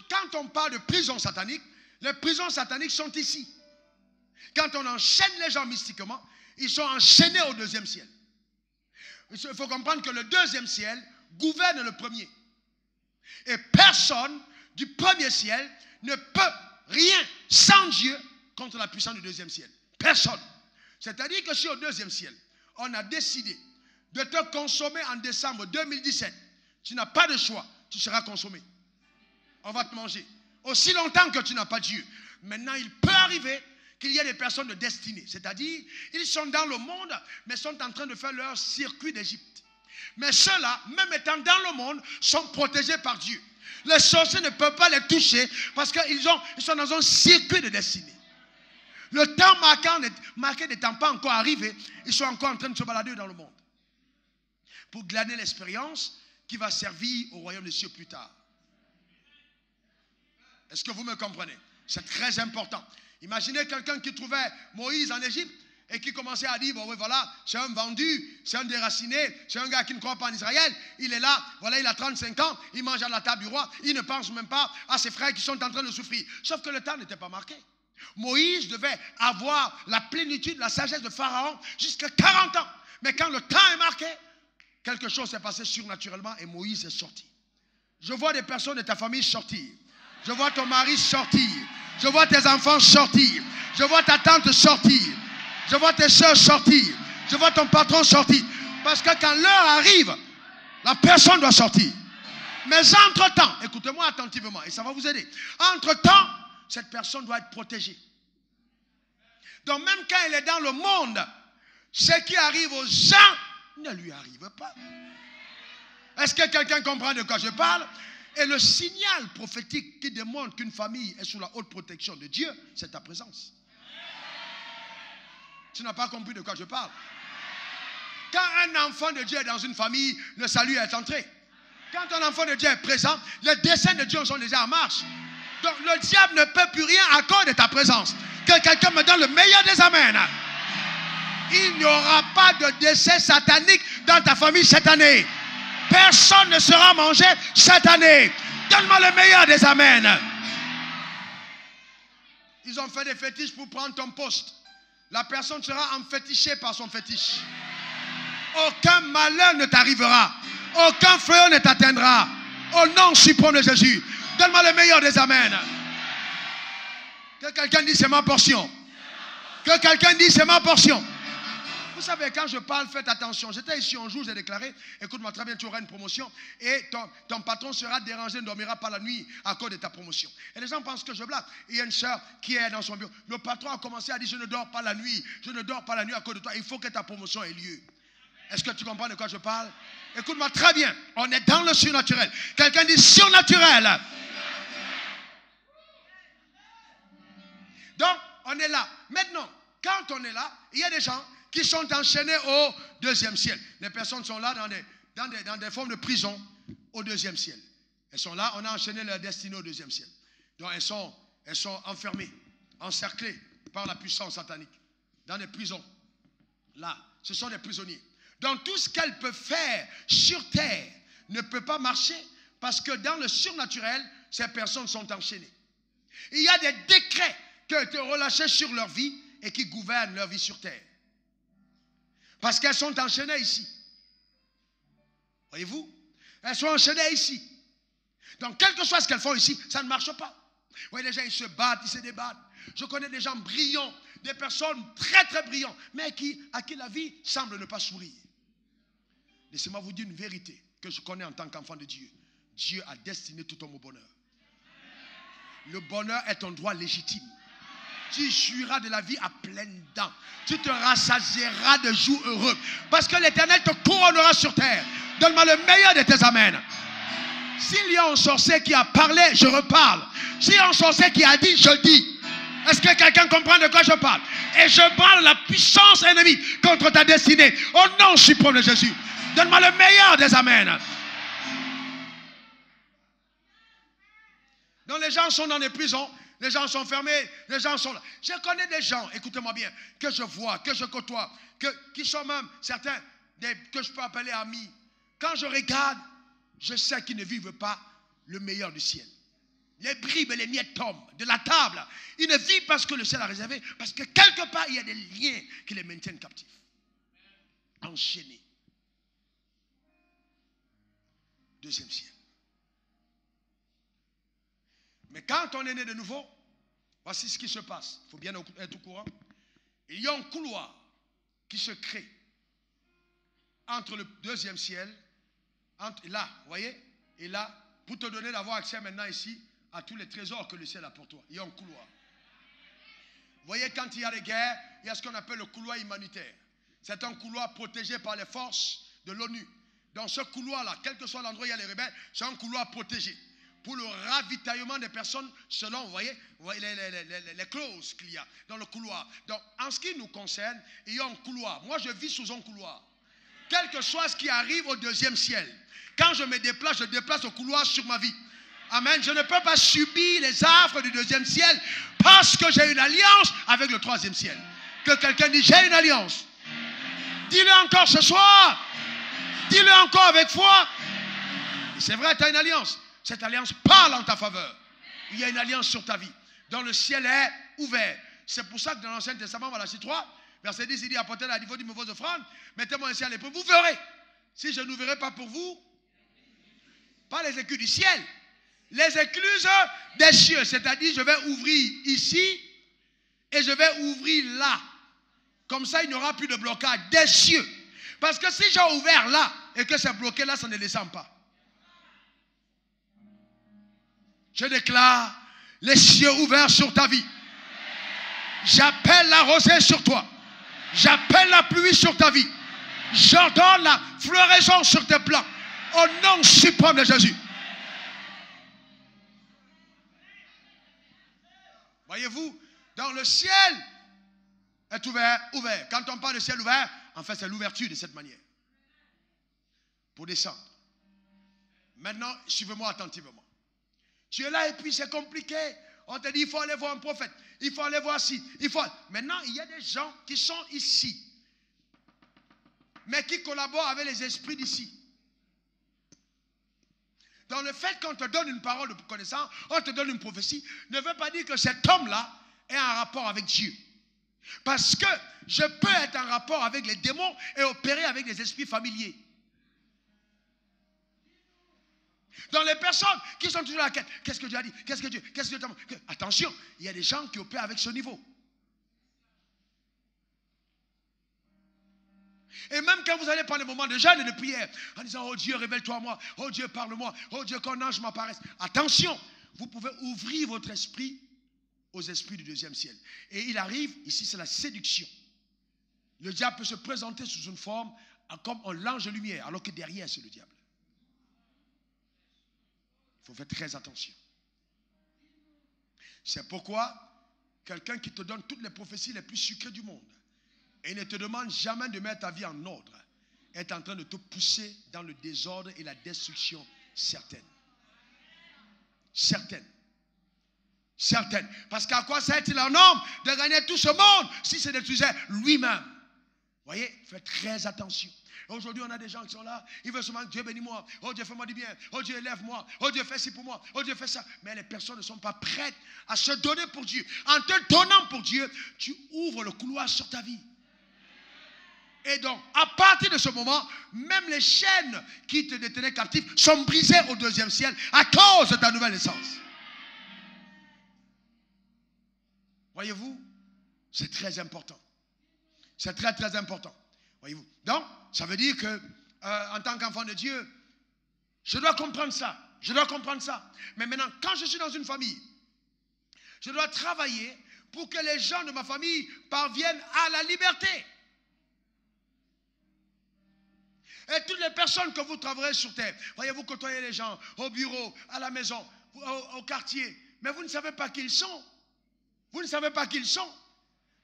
quand on parle de prison satanique, les prisons sataniques sont ici. Quand on enchaîne les gens mystiquement, ils sont enchaînés au 2e ciel. Il faut comprendre que le 2e ciel gouverne le 1er. Et personne du 1er ciel ne peut rien sans Dieu contre la puissance du 2e ciel. Personne. C'est-à-dire que si au 2e ciel, on a décidé de te consommer en décembre 2017, tu n'as pas de choix, tu seras consommé. On va te manger. Aussi longtemps que tu n'as pas Dieu. Maintenant, il peut arriver qu'il y ait des personnes de destinée. C'est-à-dire, ils sont dans le monde, mais sont en train de faire leur circuit d'Égypte. Mais ceux-là, même étant dans le monde, sont protégés par Dieu. Les sorciers ne peuvent pas les toucher parce qu'ils sont dans un circuit de destinée. Le temps marqué n'étant pas encore arrivé, ils sont encore en train de se balader dans le monde. Pour glaner l'expérience qui va servir au royaume des cieux plus tard. Est-ce que vous me comprenez? C'est très important. Imaginez quelqu'un qui trouvait Moïse en Égypte et qui commençait à dire, bon oui voilà, c'est un vendu, c'est un déraciné, c'est un gars qui ne croit pas en Israël, il est là, voilà, il a 35 ans, il mange à la table du roi, il ne pense même pas à ses frères qui sont en train de souffrir. Sauf que le temps n'était pas marqué. Moïse devait avoir la plénitude, la sagesse de Pharaon jusqu'à 40 ans. Mais quand le temps est marqué, quelque chose s'est passé surnaturellement et Moïse est sorti. Je vois des personnes de ta famille sortir. Je vois ton mari sortir. Je vois tes enfants sortir. Je vois ta tante sortir. Je vois tes soeurs sortir. Je vois ton patron sortir. Parce que quand l'heure arrive, la personne doit sortir. Mais entre-temps, écoutez-moi attentivement et ça va vous aider. Entre-temps, cette personne doit être protégée. Donc même quand elle est dans le monde Ce qui arrive aux gens ne lui arrive pas. Est-ce que quelqu'un comprend de quoi je parle? Et le signal prophétique qui démontre qu'une famille est sous la haute protection de Dieu, c'est ta présence. Tu n'as pas compris de quoi je parle? Quand un enfant de Dieu est dans une famille, le salut est entré. Quand un enfant de Dieu est présent, les desseins de Dieu sont déjà en marche. Donc le diable ne peut plus rien à cause de ta présence. Que quelqu'un me donne le meilleur des amens. Il n'y aura pas de décès satanique dans ta famille cette année. Personne ne sera mangé cette année. Donne-moi le meilleur des amens. Ils ont fait des fétiches pour prendre ton poste. La personne sera enfétichée par son fétiche. Aucun malheur ne t'arrivera. Aucun fléau ne t'atteindra. Au nom suprême de Jésus. Donne-moi le meilleur des amens. Que quelqu'un dise c'est ma portion. Que quelqu'un dise c'est ma portion. Vous savez, quand je parle, faites attention. J'étais ici un jour, j'ai déclaré, écoute-moi très bien, tu auras une promotion et ton patron sera dérangé, ne dormira pas la nuit à cause de ta promotion. Et les gens pensent que je blague. Il y a une soeur qui est dans son bureau. Le patron a commencé à dire, je ne dors pas la nuit. Je ne dors pas la nuit à cause de toi. Il faut que ta promotion ait lieu. Est-ce que tu comprends de quoi je parle? Écoute-moi très bien. On est dans le surnaturel. Quelqu'un dit surnaturel. Donc, on est là. Maintenant, quand on est là, il y a des gens qui sont enchaînés au deuxième ciel. Les personnes sont là dans des formes de prison au deuxième ciel. Elles sont là, on a enchaîné leur destinée au deuxième ciel. Donc, elles sont enfermées, encerclées par la puissance satanique. Dans des prisons. Là, ce sont des prisonniers. Donc tout ce qu'elles peuvent faire sur terre ne peut pas marcher parce que dans le surnaturel, ces personnes sont enchaînées. Il y a des décrets qui ont été relâchés sur leur vie et qui gouvernent leur vie sur terre. Parce qu'elles sont enchaînées ici. Voyez-vous? Elles sont enchaînées ici. Donc quel que soit ce qu'elles font ici, ça ne marche pas. Vous voyez, les gens, ils se battent, ils se débattent. Je connais des gens brillants, des personnes très très brillantes, mais à qui la vie semble ne pas sourire. Laissez-moi vous dire une vérité que je connais en tant qu'enfant de Dieu. Dieu a destiné tout homme au bonheur. Le bonheur est ton droit légitime. Tu jouiras de la vie à pleines dents. Tu te rassasieras de jours heureux. Parce que l'Éternel te couronnera sur terre. Donne-moi le meilleur de tes amens. S'il y a un sorcier qui a parlé, je reparle. S'il y a un sorcier qui a dit, je dis. Est-ce que quelqu'un comprend de quoi je parle? Et je parle la puissance ennemie contre ta destinée. Au nom suprême de Jésus. Donne-moi le meilleur des amens. Donc les gens sont dans des prisons, les gens sont fermés, les gens sont là. Je connais des gens, écoutez-moi bien, que je vois, que je côtoie, qui sont même certains que je peux appeler amis. Quand je regarde, je sais qu'ils ne vivent pas le meilleur du ciel. Les bribes et les miettes tombent de la table. Ils ne vivent pas ce que le ciel a réservé, parce que quelque part, il y a des liens qui les maintiennent captifs. Enchaînés. Deuxième ciel. Mais quand on est né de nouveau, voici ce qui se passe. Il faut bien être au courant. Il y a un couloir qui se crée entre le deuxième ciel, là, vous voyez, et là, pour te donner d'avoir accès maintenant ici à tous les trésors que le ciel a pour toi. Il y a un couloir. Vous voyez, quand il y a des guerres, il y a ce qu'on appelle le couloir humanitaire. C'est un couloir protégé par les forces de l'ONU. Dans ce couloir-là, quel que soit l'endroit où il y a les rebelles, c'est un couloir protégé pour le ravitaillement des personnes selon, vous voyez les clauses qu'il y a dans le couloir. Donc, en ce qui nous concerne, il y a un couloir. Moi, je vis sous un couloir. Quel que soit ce qui arrive au deuxième ciel, quand je me déplace, je déplace le couloir sur ma vie. Amen. Je ne peux pas subir les affres du deuxième ciel parce que j'ai une alliance avec le troisième ciel. Que quelqu'un dise, j'ai une alliance. Dis-le encore ce soir. Dis-le encore avec foi. C'est vrai, tu as une alliance. Cette alliance parle en ta faveur. Il y a une alliance sur ta vie. Donc le ciel est ouvert. C'est pour ça que dans l'Ancien Testament, voilà, c'est 3, verset 10, il dit, apportez la niveau de vos offrandes, mettez-moi ainsi à l'épreuve, vous verrez. Si je n'ouvrirai pas pour vous, pas les écus du ciel, les écluses des cieux. C'est-à-dire, je vais ouvrir ici et je vais ouvrir là. Comme ça, il n'y aura plus de blocage des cieux. Parce que si j'ai ouvert là et que c'est bloqué là, ça ne descend pas. Je déclare les cieux ouverts sur ta vie. J'appelle la rosée sur toi. J'appelle la pluie sur ta vie. J'ordonne la floraison sur tes plans. Au nom suprême de Jésus. Voyez-vous, dans le ciel est ouvert. Quand on parle de ciel ouvert, en fait, c'est l'ouverture de cette manière. Pour descendre. Maintenant, suivez-moi attentivement. Tu es là et puis c'est compliqué. On te dit, il faut aller voir un prophète. Il faut aller voir ci. Maintenant, il y a des gens qui sont ici. Mais qui collaborent avec les esprits d'ici. Dans le fait qu'on te donne une parole de connaissance, on te donne une prophétie, ne veut pas dire que cet homme-là est en rapport avec Dieu. Parce que je peux être en rapport avec les démons et opérer avec les esprits familiers. Dans les personnes qui sont toujours à la quête, qu'est-ce que Dieu a dit? Qu'est-ce que Dieu t'a dit? Attention, il y a des gens qui opèrent avec ce niveau. Et même quand vous allez prendre des moments de jeûne et de prière, en disant, oh Dieu, révèle-toi à moi, oh Dieu, parle-moi, oh Dieu, qu'un ange m'apparaisse. Attention, vous pouvez ouvrir votre esprit aux esprits du deuxième ciel. Et il arrive, ici c'est la séduction. Le diable peut se présenter sous une forme comme un l'ange de lumière, alors que derrière c'est le diable. Il faut faire très attention. C'est pourquoi quelqu'un qui te donne toutes les prophéties les plus sucrées du monde et ne te demande jamais de mettre ta vie en ordre est en train de te pousser dans le désordre et la destruction certaine. Certaine. Parce qu'à quoi ça est-il un homme de gagner tout ce monde si c'est détruisait lui-même? Vous voyez, faites très attention. Aujourd'hui, on a des gens qui sont là, ils veulent seulement Dieu bénis-moi, oh Dieu fais-moi du bien, oh Dieu élève-moi, oh Dieu fais ci pour moi, oh Dieu fais ça. Mais les personnes ne sont pas prêtes à se donner pour Dieu. En te donnant pour Dieu, tu ouvres le couloir sur ta vie. Et donc, à partir de ce moment, même les chaînes qui te détenaient captif sont brisées au deuxième ciel à cause de ta nouvelle naissance. Voyez-vous, c'est très important. C'est très très important. Voyez-vous. Donc, ça veut dire que, en tant qu'enfant de Dieu, je dois comprendre ça. Je dois comprendre ça. Mais maintenant, quand je suis dans une famille, je dois travailler pour que les gens de ma famille parviennent à la liberté. Et toutes les personnes que vous travaillerez sur terre, voyez, vous côtoyez les gens au bureau, à la maison, au quartier, mais vous ne savez pas qui ils sont. Vous ne savez pas qui ils sont.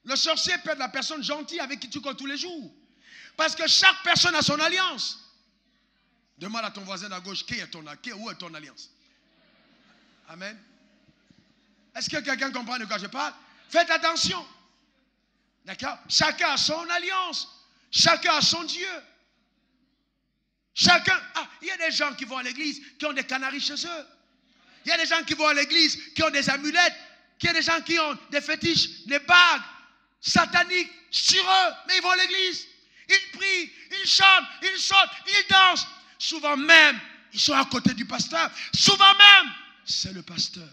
Le sorcier peut être la personne gentille avec qui tu comptes tous les jours. Parce que chaque personne a son alliance. Demande à ton voisin à gauche, où est ton alliance? Amen. Est-ce que quelqu'un comprend de quoi je parle? Faites attention. D'accord? Chacun a son alliance. Chacun a son Dieu. Chacun. Il y a des gens qui vont à l'église qui ont des canaris chez eux. Il y a des gens qui vont à l'église qui ont des amulettes. Il y a des gens qui ont des fétiches, des bagues sataniques sur eux. Mais ils vont à l'église. Ils prient, ils chantent, ils sautent, ils dansent. Souvent même, ils sont à côté du pasteur. Souvent même, c'est le pasteur.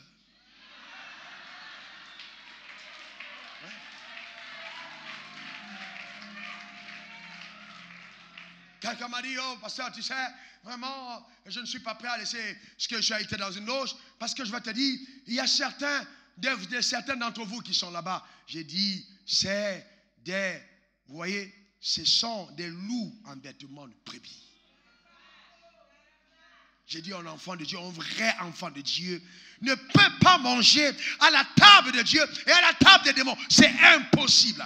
Quelqu'un m'a dit, oh pasteur, tu sais, vraiment, je ne suis pas prêt à laisser ce que j'ai été dans une loge, parce que je vais te dire, il y a certains d'entre vous qui sont là-bas. J'ai dit, c'est des, vous voyez, ce sont des loups en vêtements de brebis. J'ai dit, un enfant de Dieu, un vrai enfant de Dieu, ne peut pas manger à la table de Dieu et à la table des démons. C'est impossible.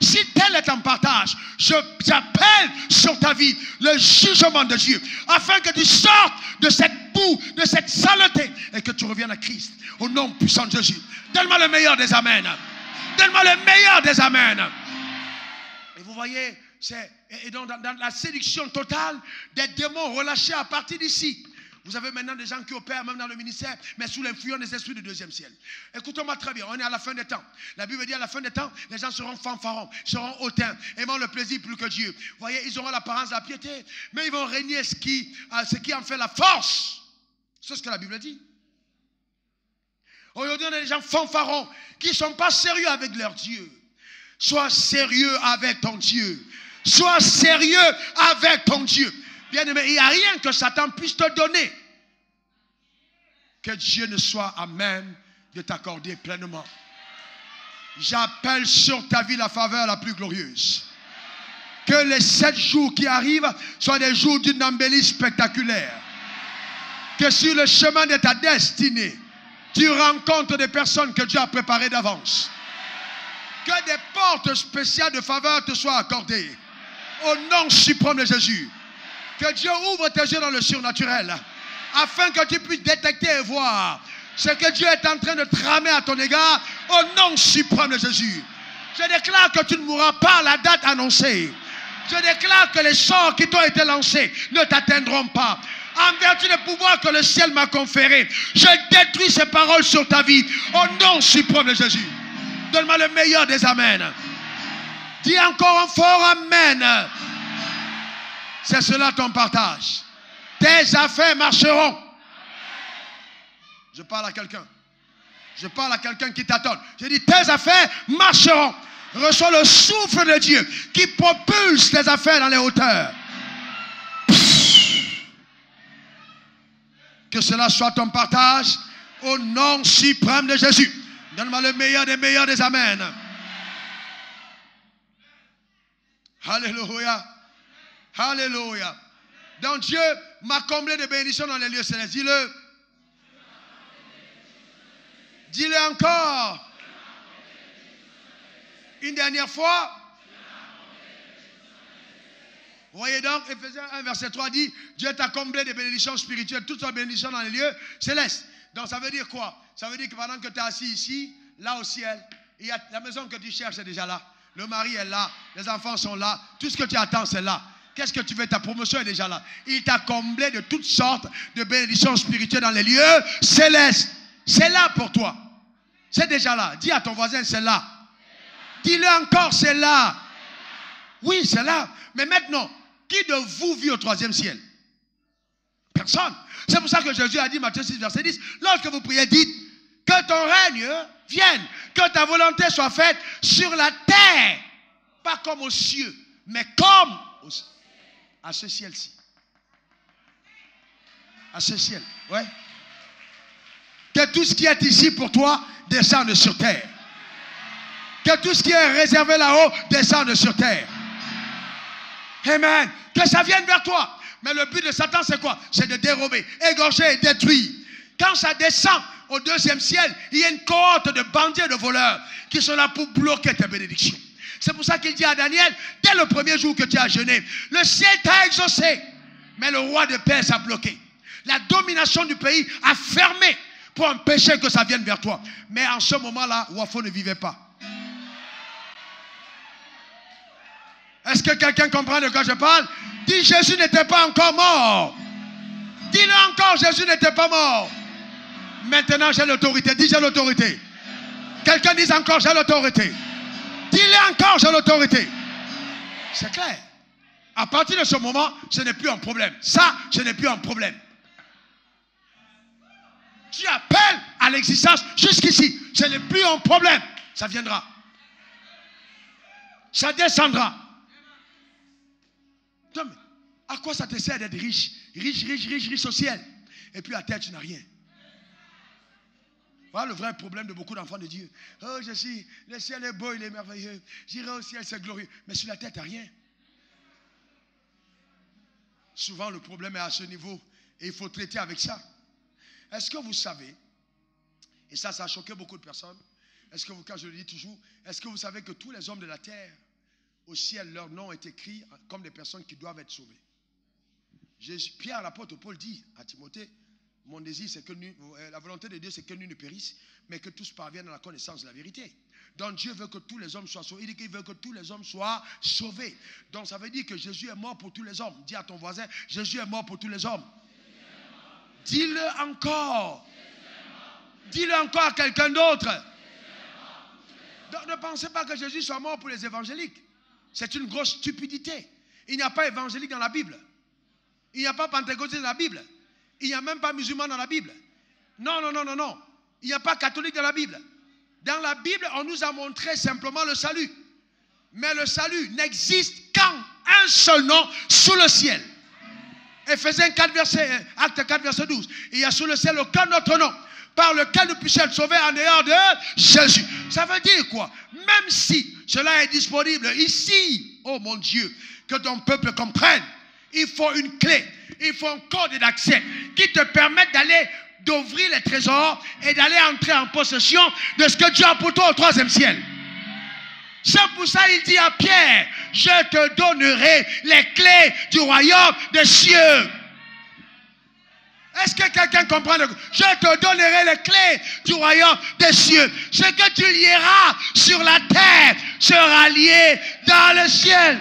Si tel est en partage, j'appelle sur ta vie le jugement de Dieu, afin que tu sortes de cette boue, de cette saleté, et que tu reviennes à Christ, au nom puissant de Jésus. Donne-moi le meilleur des amens. Donne-moi le meilleur des amens. Et vous voyez, et donc dans la séduction totale, des démons relâchés à partir d'ici. Vous avez maintenant des gens qui opèrent même dans le ministère, mais sous l'influence des esprits du deuxième ciel. Écoutez-moi très bien, on est à la fin des temps. La Bible dit à la fin des temps, les gens seront fanfarons, seront hautains, aimant le plaisir plus que Dieu. Vous voyez, ils auront l'apparence de la piété, mais ils vont régner ce qui en fait la force. C'est ce que la Bible dit. Aujourd'hui, on a des gens fanfarons qui ne sont pas sérieux avec leur Dieu. Sois sérieux avec ton Dieu. Sois sérieux avec ton Dieu. Bien-aimé, il n'y a rien que Satan puisse te donner que Dieu ne soit à même de t'accorder pleinement. J'appelle sur ta vie la faveur la plus glorieuse. Que les 7 jours qui arrivent soient des jours d'une embellie spectaculaire. Que sur le chemin de ta destinée, tu rencontres des personnes que Dieu a préparées d'avance. Que des portes spéciales de faveur te soient accordées. Au nom suprême de Jésus. Que Dieu ouvre tes yeux dans le surnaturel. Afin que tu puisses détecter et voir ce que Dieu est en train de tramer à ton égard. Au nom suprême de Jésus. Je déclare que tu ne mourras pas à la date annoncée. Je déclare que les sorts qui t'ont été lancés ne t'atteindront pas. En vertu des pouvoirs que le ciel m'a conférés, je détruis ces paroles sur ta vie. Au nom suprême de Jésus. Donne-moi le meilleur des amens. Dis encore un fort amen. C'est cela ton partage. Tes affaires marcheront. Je parle à quelqu'un. Je parle à quelqu'un qui t'attend. Je dis tes affaires marcheront. Reçois le souffle de Dieu qui propulse tes affaires dans les hauteurs. Que cela soit ton partage au nom suprême de Jésus. Donne-moi le meilleur des amens. Alléluia. Alléluia. Donc Dieu m'a comblé de bénédictions dans les lieux célestes. Dis-le. Dis-le encore. Une dernière fois. Vous voyez donc, Ephésiens 1, verset 3 dit, Dieu t'a comblé de bénédictions spirituelles, toutes sortes de bénédictions dans les lieux célestes. Donc ça veut dire quoi? Ça veut dire que pendant que tu es assis ici, là au ciel, il y a la maison que tu cherches est déjà là. Le mari est là, les enfants sont là, tout ce que tu attends c'est là. Qu'est-ce que tu veux? Ta promotion est déjà là. Il t'a comblé de toutes sortes de bénédictions spirituelles dans les lieux célestes. C'est là pour toi. C'est déjà là. Dis à ton voisin, c'est là. Dis-le encore, c'est là. Oui, c'est là. Mais maintenant, qui de vous vit au 3e ciel? Personne. C'est pour ça que Jésus a dit, Matthieu 6, verset 10, lorsque vous priez, dites que ton règne vienne, que ta volonté soit faite sur la terre, pas comme aux cieux, mais comme à ce ciel-ci. À ce ciel, ouais. Que tout ce qui est ici pour toi descende sur terre. Que tout ce qui est réservé là-haut descende sur terre. Amen. Que ça vienne vers toi. Mais le but de Satan, c'est quoi? C'est de dérober, égorger et détruire. Quand ça descend au 2e ciel, il y a une cohorte de bandits et de voleurs qui sont là pour bloquer tes bénédictions. C'est pour ça qu'il dit à Daniel, dès le premier jour que tu as jeûné, le ciel t'a exaucé, mais le roi de Perse a bloqué. La domination du pays a fermé pour empêcher que ça vienne vers toi. Mais en ce moment-là, Wafo ne vivait pas. Est-ce que quelqu'un comprend de quoi je parle? Dis, Jésus n'était pas encore mort. Dis-le encore, Jésus n'était pas mort. Maintenant, j'ai l'autorité. Dis, j'ai l'autorité. Quelqu'un dise encore, j'ai l'autorité. Dis-le encore, j'ai l'autorité. C'est clair. À partir de ce moment, ce n'est plus un problème. Ça, ce n'est plus un problème. Tu appelles à l'existence jusqu'ici. Ce n'est plus un problème. Ça viendra. Ça descendra. Non, mais à quoi ça te sert d'être riche? Riche au ciel. Et puis à terre, tu n'as rien. Voilà le vrai problème de beaucoup d'enfants de Dieu. Oh, le ciel est beau, il est merveilleux. J'irai au ciel, c'est glorieux. Mais sur la terre, tu n'as rien. Souvent, le problème est à ce niveau. Et il faut traiter avec ça. Est-ce que vous savez, et ça a choqué beaucoup de personnes, est-ce que vous, quand je le dis toujours, est-ce que vous savez que tous les hommes de la terre, au ciel, leur nom est écrit comme des personnes qui doivent être sauvées? Pierre, l'apôtre Paul, dit à Timothée, mon désir, c'est que la volonté de Dieu, c'est que nul ne périsse, mais que tous parviennent à la connaissance de la vérité. Donc Dieu veut que tous les hommes soient sauvés. Il dit qu'il veut que tous les hommes soient sauvés. Donc ça veut dire que Jésus est mort pour tous les hommes. Dis à ton voisin, Jésus est mort pour tous les hommes. Dis-le encore. Dis-le encore à quelqu'un d'autre. Donc ne pensez pas que Jésus soit mort pour les évangéliques. C'est une grosse stupidité. Il n'y a pas évangélique dans la Bible. Il n'y a pas pentecôtiste dans la Bible. Il n'y a même pas musulman dans la Bible. Non. Il n'y a pas catholique dans la Bible. Dans la Bible, on nous a montré simplement le salut. Mais le salut n'existe qu'en un seul nom sous le ciel. Ephésiens 4, Acte 4, verset 12. Il n'y a sous le ciel aucun autre nom par lequel nous puissions être sauvés en dehors de Jésus. Ça veut dire quoi? Même si cela est disponible ici, oh mon Dieu, que ton peuple comprenne, il faut une clé, il faut un code d'accès qui te permette d'aller, d'ouvrir les trésors et d'aller entrer en possession de ce que Dieu a pour toi au troisième ciel. C'est pour ça qu'il dit à Pierre, je te donnerai les clés du royaume des cieux. Est-ce que quelqu'un comprend? Je te donnerai les clés du royaume des cieux. Ce que tu lieras sur la terre sera lié dans le ciel.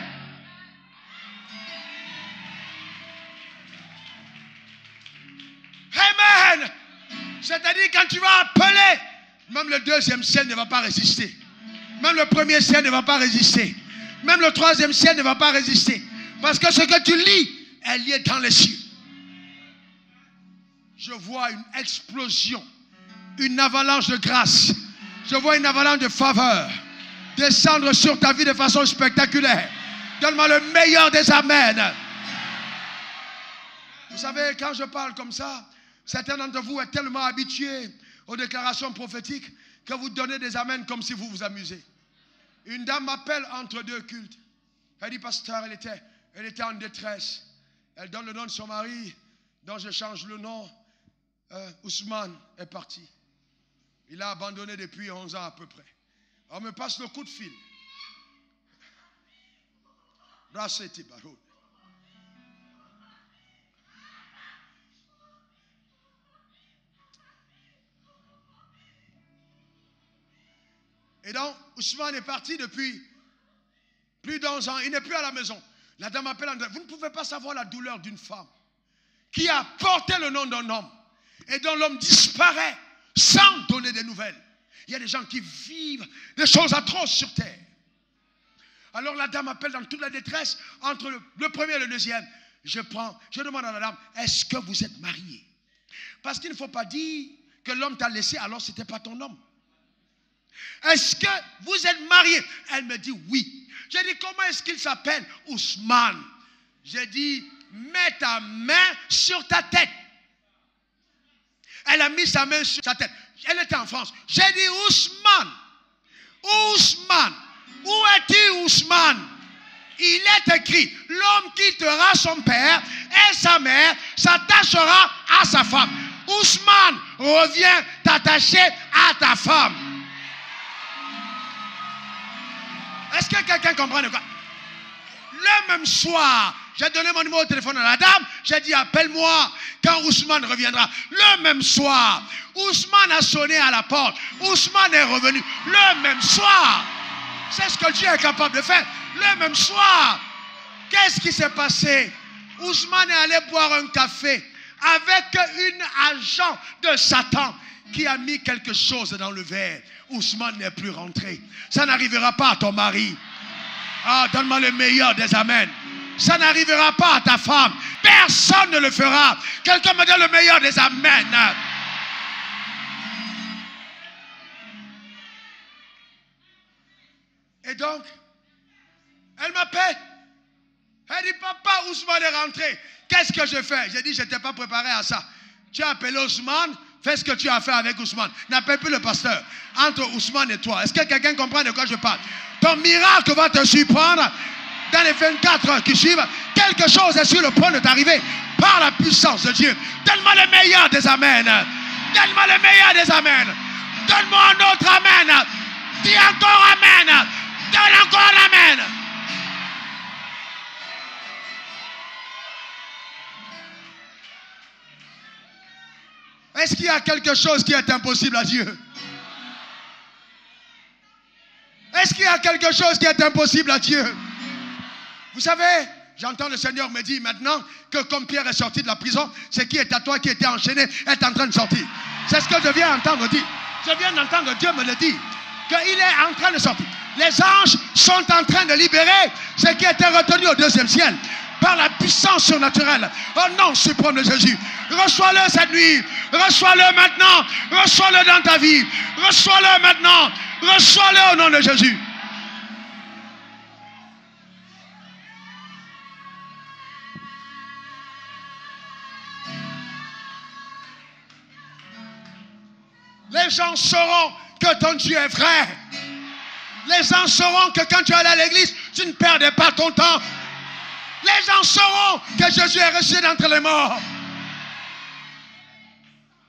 Amen. C'est-à-dire quand tu vas appeler, même le deuxième ciel ne va pas résister. Même le premier ciel ne va pas résister. Même le troisième ciel ne va pas résister. Parce que ce que tu lis est lié dans les cieux. Je vois une explosion, une avalanche de grâce. Je vois une avalanche de faveur descendre sur ta vie de façon spectaculaire. Donne-moi le meilleur des amens. Vous savez, quand je parle comme ça, certains d'entre vous êtes tellement habitués aux déclarations prophétiques que vous donnez des amens comme si vous vous amusez. Une dame m'appelle entre deux cultes. Elle dit, pasteur, elle était en détresse. Elle donne le nom de son mari, dont je change le nom. Ousmane est parti. Il a abandonné depuis 11 ans à peu près. On me passe le coup de fil. Et donc, Ousmane est parti depuis plus d'11 ans. Il n'est plus à la maison. La dame appelle en disant, vous ne pouvez pas savoir la douleur d'une femme qui a porté le nom d'un homme et dont l'homme disparaît sans donner des nouvelles. Il y a des gens qui vivent des choses atroces sur terre. Alors la dame appelle dans toute la détresse entre le premier et le deuxième. Je demande à la dame, est-ce que vous êtes marié? Parce qu'il ne faut pas dire que l'homme t'a laissé alors ce n'était pas ton homme. Est-ce que vous êtes marié? Elle me dit oui. J'ai dit, comment est-ce qu'il s'appelle? Ousmane. J'ai dit, mets ta main sur ta tête. Elle a mis sa main sur sa tête. Elle était en France. J'ai dit, Ousmane. Ousmane. Où es-tu, Ousmane? Il est écrit, l'homme quittera son père et sa mère s'attachera à sa femme. Ousmane, reviens t'attacher à ta femme. Est-ce que quelqu'un comprend de quoi? Le même soir, j'ai donné mon numéro de téléphone à la dame. J'ai dit, appelle-moi quand Ousmane reviendra. Le même soir, Ousmane a sonné à la porte. Ousmane est revenu. Le même soir. C'est ce que Dieu est capable de faire. Le même soir. Qu'est-ce qui s'est passé? Ousmane est allé boire un café avec une agent de Satan qui a mis quelque chose dans le verre. Ousmane n'est plus rentré. Ça n'arrivera pas à ton mari. Ah, donne-moi le meilleur des amens. Ça n'arrivera pas à ta femme. Personne ne le fera. Quelqu'un me donne le meilleur des amens. Et donc, elle m'appelle. Elle dit, papa, Ousmane est rentré. Qu'est-ce que je fais? J'ai dit, je n'étais pas préparé à ça. Tu as appelé Ousmane, fais ce que tu as fait avec Ousmane. N'appelle plus le pasteur. Entre Ousmane et toi, est-ce que quelqu'un comprend de quoi je parle? Ton miracle va te surprendre dans les 24 heures qui suivent. Quelque chose est sur le point de t'arriver par la puissance de Dieu. Donne-moi le meilleur des amens. Donne-moi le meilleur des amens. Donne-moi un autre amen. Dis encore amen. Donne encore un amen. Est-ce qu'il y a quelque chose qui est impossible à Dieu? Est-ce qu'il y a quelque chose qui est impossible à Dieu? Vous savez, j'entends le Seigneur me dire maintenant que comme Pierre est sorti de la prison, ce qui est à toi qui était enchaîné est en train de sortir. C'est ce que je viens d'entendre dire. Je viens d'entendre Dieu me le dire. Qu'il est en train de sortir. Les anges sont en train de libérer ce qui était retenu au deuxième ciel. Par la puissance surnaturelle. Au nom suprême de Jésus. Reçois-le cette nuit. Reçois-le maintenant. Reçois-le dans ta vie. Reçois-le maintenant. Reçois-le au nom de Jésus. Les gens sauront que ton Dieu est vrai. Les gens sauront que quand tu allais à l'église, tu ne perdais pas ton temps. Les gens sauront que Jésus est ressuscité d'entre les morts.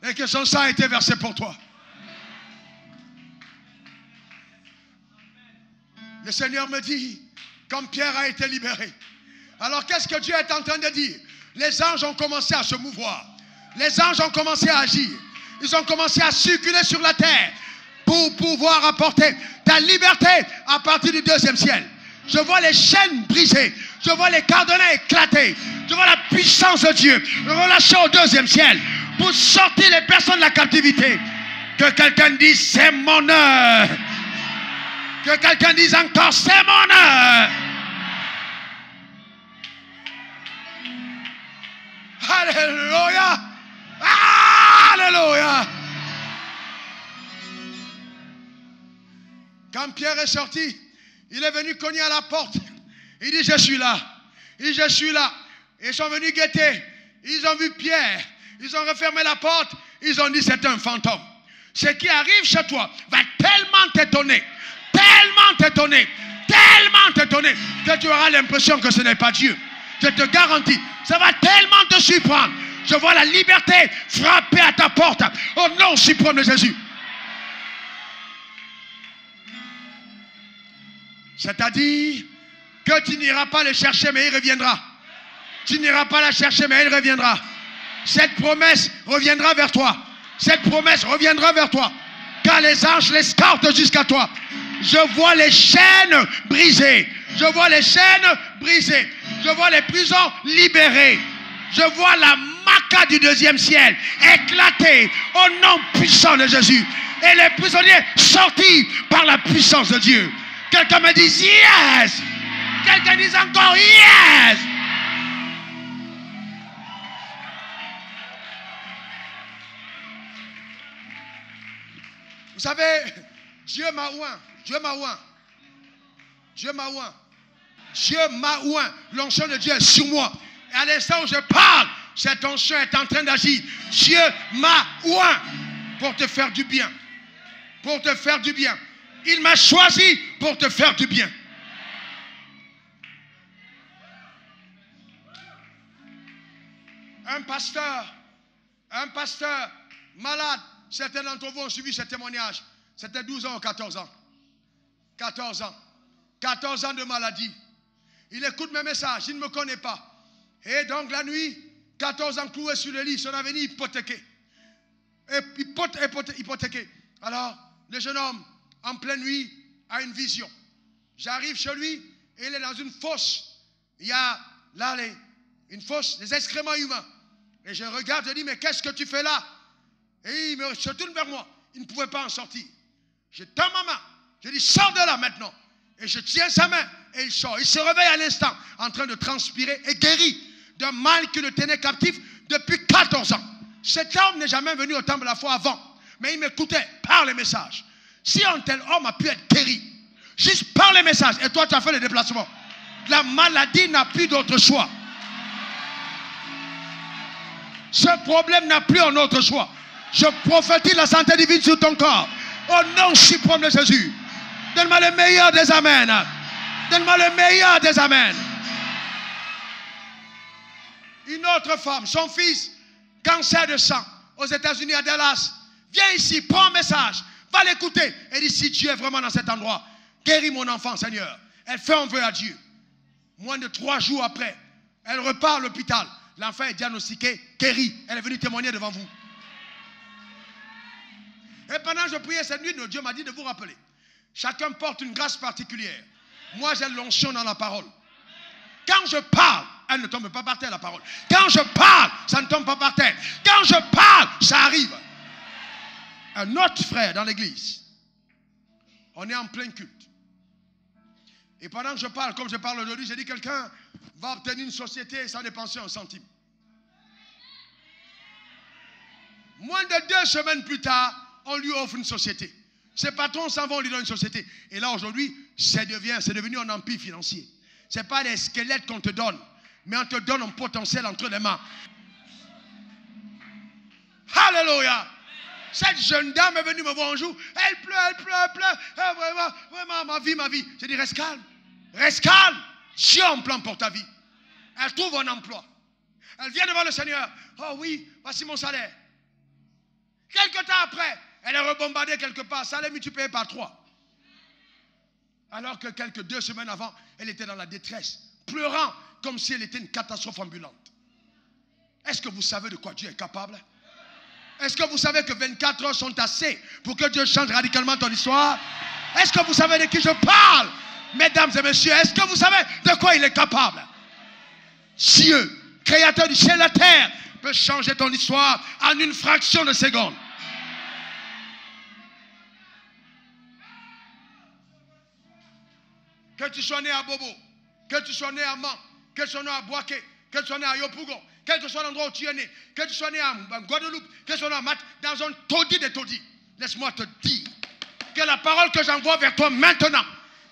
Et que son sang a été versé pour toi. Le Seigneur me dit, comme Pierre a été libéré. Alors qu'est-ce que Dieu est en train de dire? Les anges ont commencé à se mouvoir. Les anges ont commencé à agir. Ils ont commencé à circuler sur la terre pour pouvoir apporter ta liberté à partir du deuxième ciel. Je vois les chaînes brisées. Je vois les cadenas éclater. Je vois la puissance de Dieu relâchée au deuxième ciel pour sortir les personnes de la captivité. Que quelqu'un dise, c'est mon heure. Que quelqu'un dise encore, c'est mon heure. Alléluia. Alléluia. Quand Pierre est sorti, il est venu cogner à la porte. Il dit, je suis là. Il dit, je suis là. Ils sont venus guetter. Ils ont vu Pierre. Ils ont refermé la porte. Ils ont dit, c'est un fantôme. Ce qui arrive chez toi va tellement t'étonner. Tellement t'étonner. Tellement t'étonner que tu auras l'impression que ce n'est pas Dieu. Je te garantis, ça va tellement te surprendre. Je vois la liberté frapper à ta porte au nom suprême de Jésus. C'est-à-dire que tu n'iras pas le chercher, mais il reviendra. Tu n'iras pas la chercher, mais il reviendra. Cette promesse reviendra vers toi. Cette promesse reviendra vers toi. Car les anges l'escortent jusqu'à toi. Je vois les chaînes brisées. Je vois les chaînes brisées. Je vois les prisons libérées. Je vois la maca du deuxième ciel éclater au nom puissant de Jésus. Et les prisonniers sortis par la puissance de Dieu. Quelqu'un me dit yes. Quelqu'un dit encore yes. Vous savez, Dieu m'a oint. Dieu m'a oint. Dieu m'a oint. Dieu m'a oint. L'onction de Dieu est sur moi. Et à l'instant où je parle, cette onction est en train d'agir. Dieu m'a oint pour te faire du bien. Pour te faire du bien. Il m'a choisi pour te faire du bien. Un pasteur malade, certains d'entre vous ont suivi ce témoignage. C'était 12 ans ou 14 ans. 14 ans. 14 ans de maladie. Il écoute mes messages, il ne me connaît pas. Et donc la nuit, 14 ans cloué sur le lit, son avenir hypothéqué. Hypothéqué. Alors, le jeune homme, en pleine nuit, a une vision. J'arrive chez lui et il est dans une fosse. Il y a là une fosse, des excréments humains. Et je regarde, je dis, mais qu'est-ce que tu fais là? Et il se tourne vers moi. Il ne pouvait pas en sortir. Je tends ma main. Je dis, sors de là maintenant. Et je tiens sa main et il sort. Il se réveille à l'instant en train de transpirer et guéri d'un mal qui le tenait captif depuis 14 ans. Cet homme n'est jamais venu au temple de la foi avant. Mais il m'écoutait par les messages. Si un tel homme a pu être guéri, juste par les messages, et toi tu as fait le déplacement, la maladie n'a plus d'autre choix. Ce problème n'a plus un autre choix. Je prophétise la santé divine sur ton corps. Au nom suprême de Jésus. Donne-moi le meilleur des amens. Donne-moi le meilleur des amens. Une autre femme, son fils, cancer de sang, aux États-Unis, à Dallas. Viens ici, prends un message. Va l'écouter. Elle dit, si Dieu est vraiment dans cet endroit, guéris mon enfant, Seigneur. Elle fait un vœu à Dieu. Moins de 3 jours après, elle repart à l'hôpital. L'enfant est diagnostiqué, guéri. Elle est venue témoigner devant vous. Et pendant que je priais cette nuit, Dieu m'a dit de vous rappeler. Chacun porte une grâce particulière. Moi, j'ai l'onction dans la parole. Quand je parle, elle ne tombe pas par terre, la parole. Quand je parle, ça ne tombe pas par terre. Quand je parle, ça arrive. Un autre frère dans l'église. On est en plein culte. Et pendant que je parle, comme je parle aujourd'hui, j'ai dit quelqu'un va obtenir une société sans dépenser un centime. Moins de 2 semaines plus tard, on lui offre une société. Ses patrons s'en vont, on lui donne une société. Et là, aujourd'hui, c'est devenu un empire financier. Ce n'est pas des squelettes qu'on te donne, mais on te donne un potentiel entre les mains. Alléluia. Cette jeune dame est venue me voir un jour. Elle pleure. Vraiment, ma vie. J'ai dit, reste calme. Reste calme. Dieu a un plan pour ta vie. Elle trouve un emploi. Elle vient devant le Seigneur. Oh oui, voici mon salaire. Quelque temps après, elle est rebombardée quelque part. Salaire multiplié par 3. Alors que quelques 2 semaines avant, elle était dans la détresse, pleurant comme si elle était une catastrophe ambulante. Est-ce que vous savez de quoi Dieu est capable? Est-ce que vous savez que 24 heures sont assez pour que Dieu change radicalement ton histoire? Est-ce que vous savez de qui je parle? Mesdames et messieurs, est-ce que vous savez de quoi il est capable? Dieu, créateur du ciel et de la terre, peut changer ton histoire en une fraction de seconde. Que tu sois né à Bobo, que tu sois né à Man, que tu sois né à Boaké, que tu sois né à Yopougon, quel que soit l'endroit où tu es né, que tu sois né à Guadeloupe, que tu sois né à Mat, dans un taudis de taudis, laisse-moi te dire que la parole que j'envoie vers toi maintenant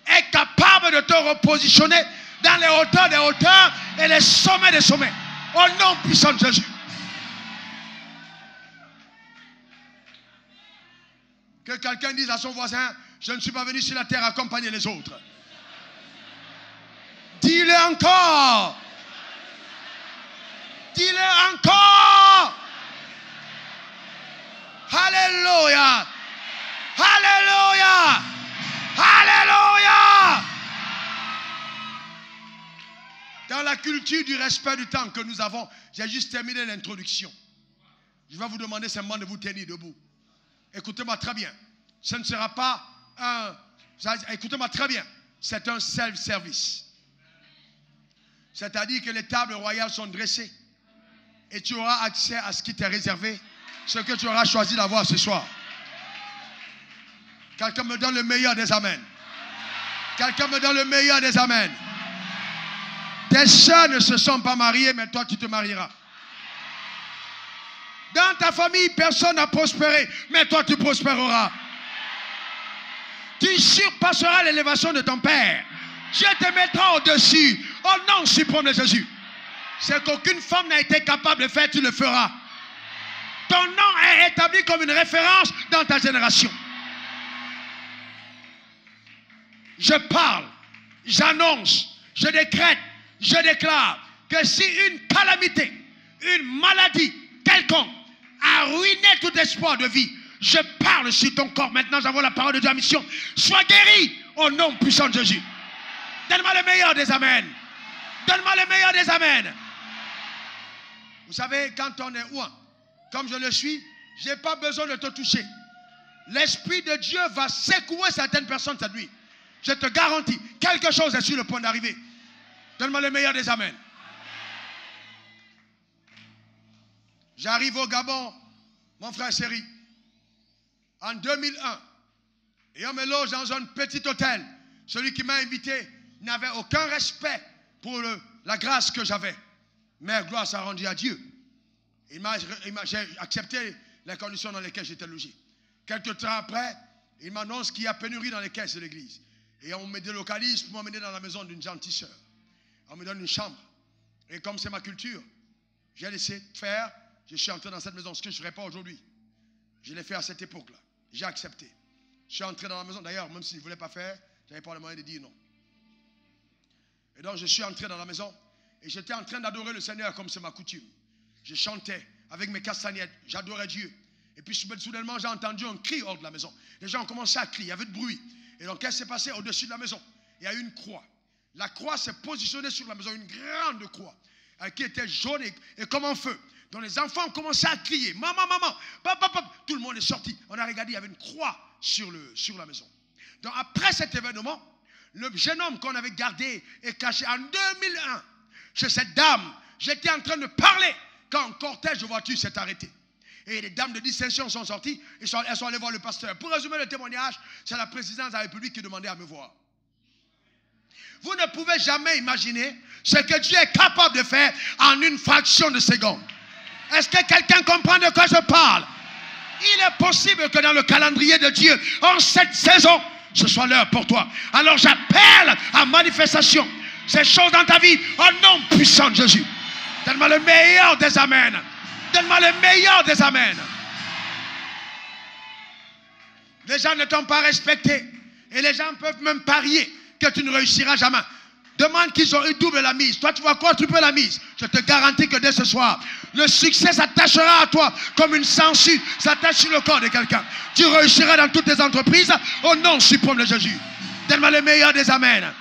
est capable de te repositionner dans les hauteurs des hauteurs et les sommets des sommets. Au nom puissant de Jésus. Que quelqu'un dise à son voisin, je ne suis pas venu sur la terre accompagner les autres. Dis-le encore. Dis-le encore. Alléluia. Alléluia. Alléluia. Dans la culture du respect du temps que nous avons, j'ai juste terminé l'introduction. Je vais vous demander simplement de vous tenir debout. Écoutez-moi très bien. Ce ne sera pas un... Écoutez-moi très bien. C'est un self-service. C'est-à-dire que les tables royales sont dressées. Et tu auras accès à ce qui t'est réservé. Ce que tu auras choisi d'avoir ce soir. Quelqu'un me donne le meilleur des amens. Quelqu'un me donne le meilleur des amens. Tes sœurs ne se sont pas mariées, mais toi tu te marieras. Dans ta famille, personne n'a prospéré, mais toi tu prospéreras. Tu surpasseras l'élévation de ton père. Dieu te mettra au-dessus. Au nom suprême de Jésus. C'est qu'aucune femme n'a été capable de faire, tu le feras. Ton nom est établi comme une référence dans ta génération. Je parle, j'annonce, je décrète, je déclare que si une calamité, une maladie quelconque a ruiné tout espoir de vie, je parle sur ton corps. Maintenant, j'envoie la parole de Dieu à mission. Sois guéri au nom puissant de Jésus. Donne-moi le meilleur des amens. Donne-moi le meilleur des amens. Vous savez, quand on est ouin, comme je le suis, je n'ai pas besoin de te toucher. L'Esprit de Dieu va secouer certaines personnes cette nuit. Je te garantis, quelque chose est sur le point d'arriver. Donne-moi le meilleur des amens. J'arrive au Gabon, mon frère Séri, en 2001. Et on me loge dans un petit hôtel. Celui qui m'a invité n'avait aucun respect pour la grâce que j'avais. Mais gloire s'est rendue à Dieu. J'ai accepté les conditions dans lesquelles j'étais logé. Quelques temps après, il m'annonce qu'il y a pénurie dans les caisses de l'église. Et on me délocalise pour m'emmener dans la maison d'une gentille sœur. On me donne une chambre. Et comme c'est ma culture, j'ai laissé faire. Je suis entré dans cette maison, ce que je ne ferais pas aujourd'hui. Je l'ai fait à cette époque-là. J'ai accepté. Je suis entré dans la maison. D'ailleurs, même s'il ne voulait pas faire, je n'avais pas le moyen de dire non. Et donc, je suis entré dans la maison. Et j'étais en train d'adorer le Seigneur comme c'est ma coutume. Je chantais avec mes castagnettes. J'adorais Dieu. Et puis, soudainement, j'ai entendu un cri hors de la maison. Les gens ont commencé à crier. Il y avait du bruit. Et donc, qu'est-ce qui s'est passé au-dessus de la maison? Il y a eu une croix. La croix s'est positionnée sur la maison. Une grande croix. Qui était jaune et comme un feu. Donc, les enfants ont commencé à crier. Maman, maman. Papa, papa. Tout le monde est sorti. On a regardé. Il y avait une croix sur la maison. Donc, après cet événement, le jeune homme qu'on avait gardé et caché en 2001 chez cette dame, j'étais en train de parler quand un cortège de voitures s'est arrêté. Et les dames de distinction sont sorties et elles sont allées voir le pasteur. Pour résumer le témoignage, c'est la présidence de la République qui demandait à me voir. Vous ne pouvez jamais imaginer ce que Dieu est capable de faire en une fraction de seconde. Est-ce que quelqu'un comprend de quoi je parle? Il est possible que dans le calendrier de Dieu, en cette saison, ce soit l'heure pour toi. Alors j'appelle à manifestation ces choses dans ta vie au nom puissant de Jésus. Donne-moi le meilleur des amens. Donne-moi le meilleur des amens. Les gens ne t'ont pas respecté. Et les gens peuvent même parier que tu ne réussiras jamais. Demande qu'ils ont eu double la mise. Toi, tu vas quadrupler la mise. Je te garantis que dès ce soir, le succès s'attachera à toi comme une sangsue s'attache sur le corps de quelqu'un. Tu réussiras dans toutes tes entreprises au nom suprême de Jésus. Donne-moi le meilleur des amens.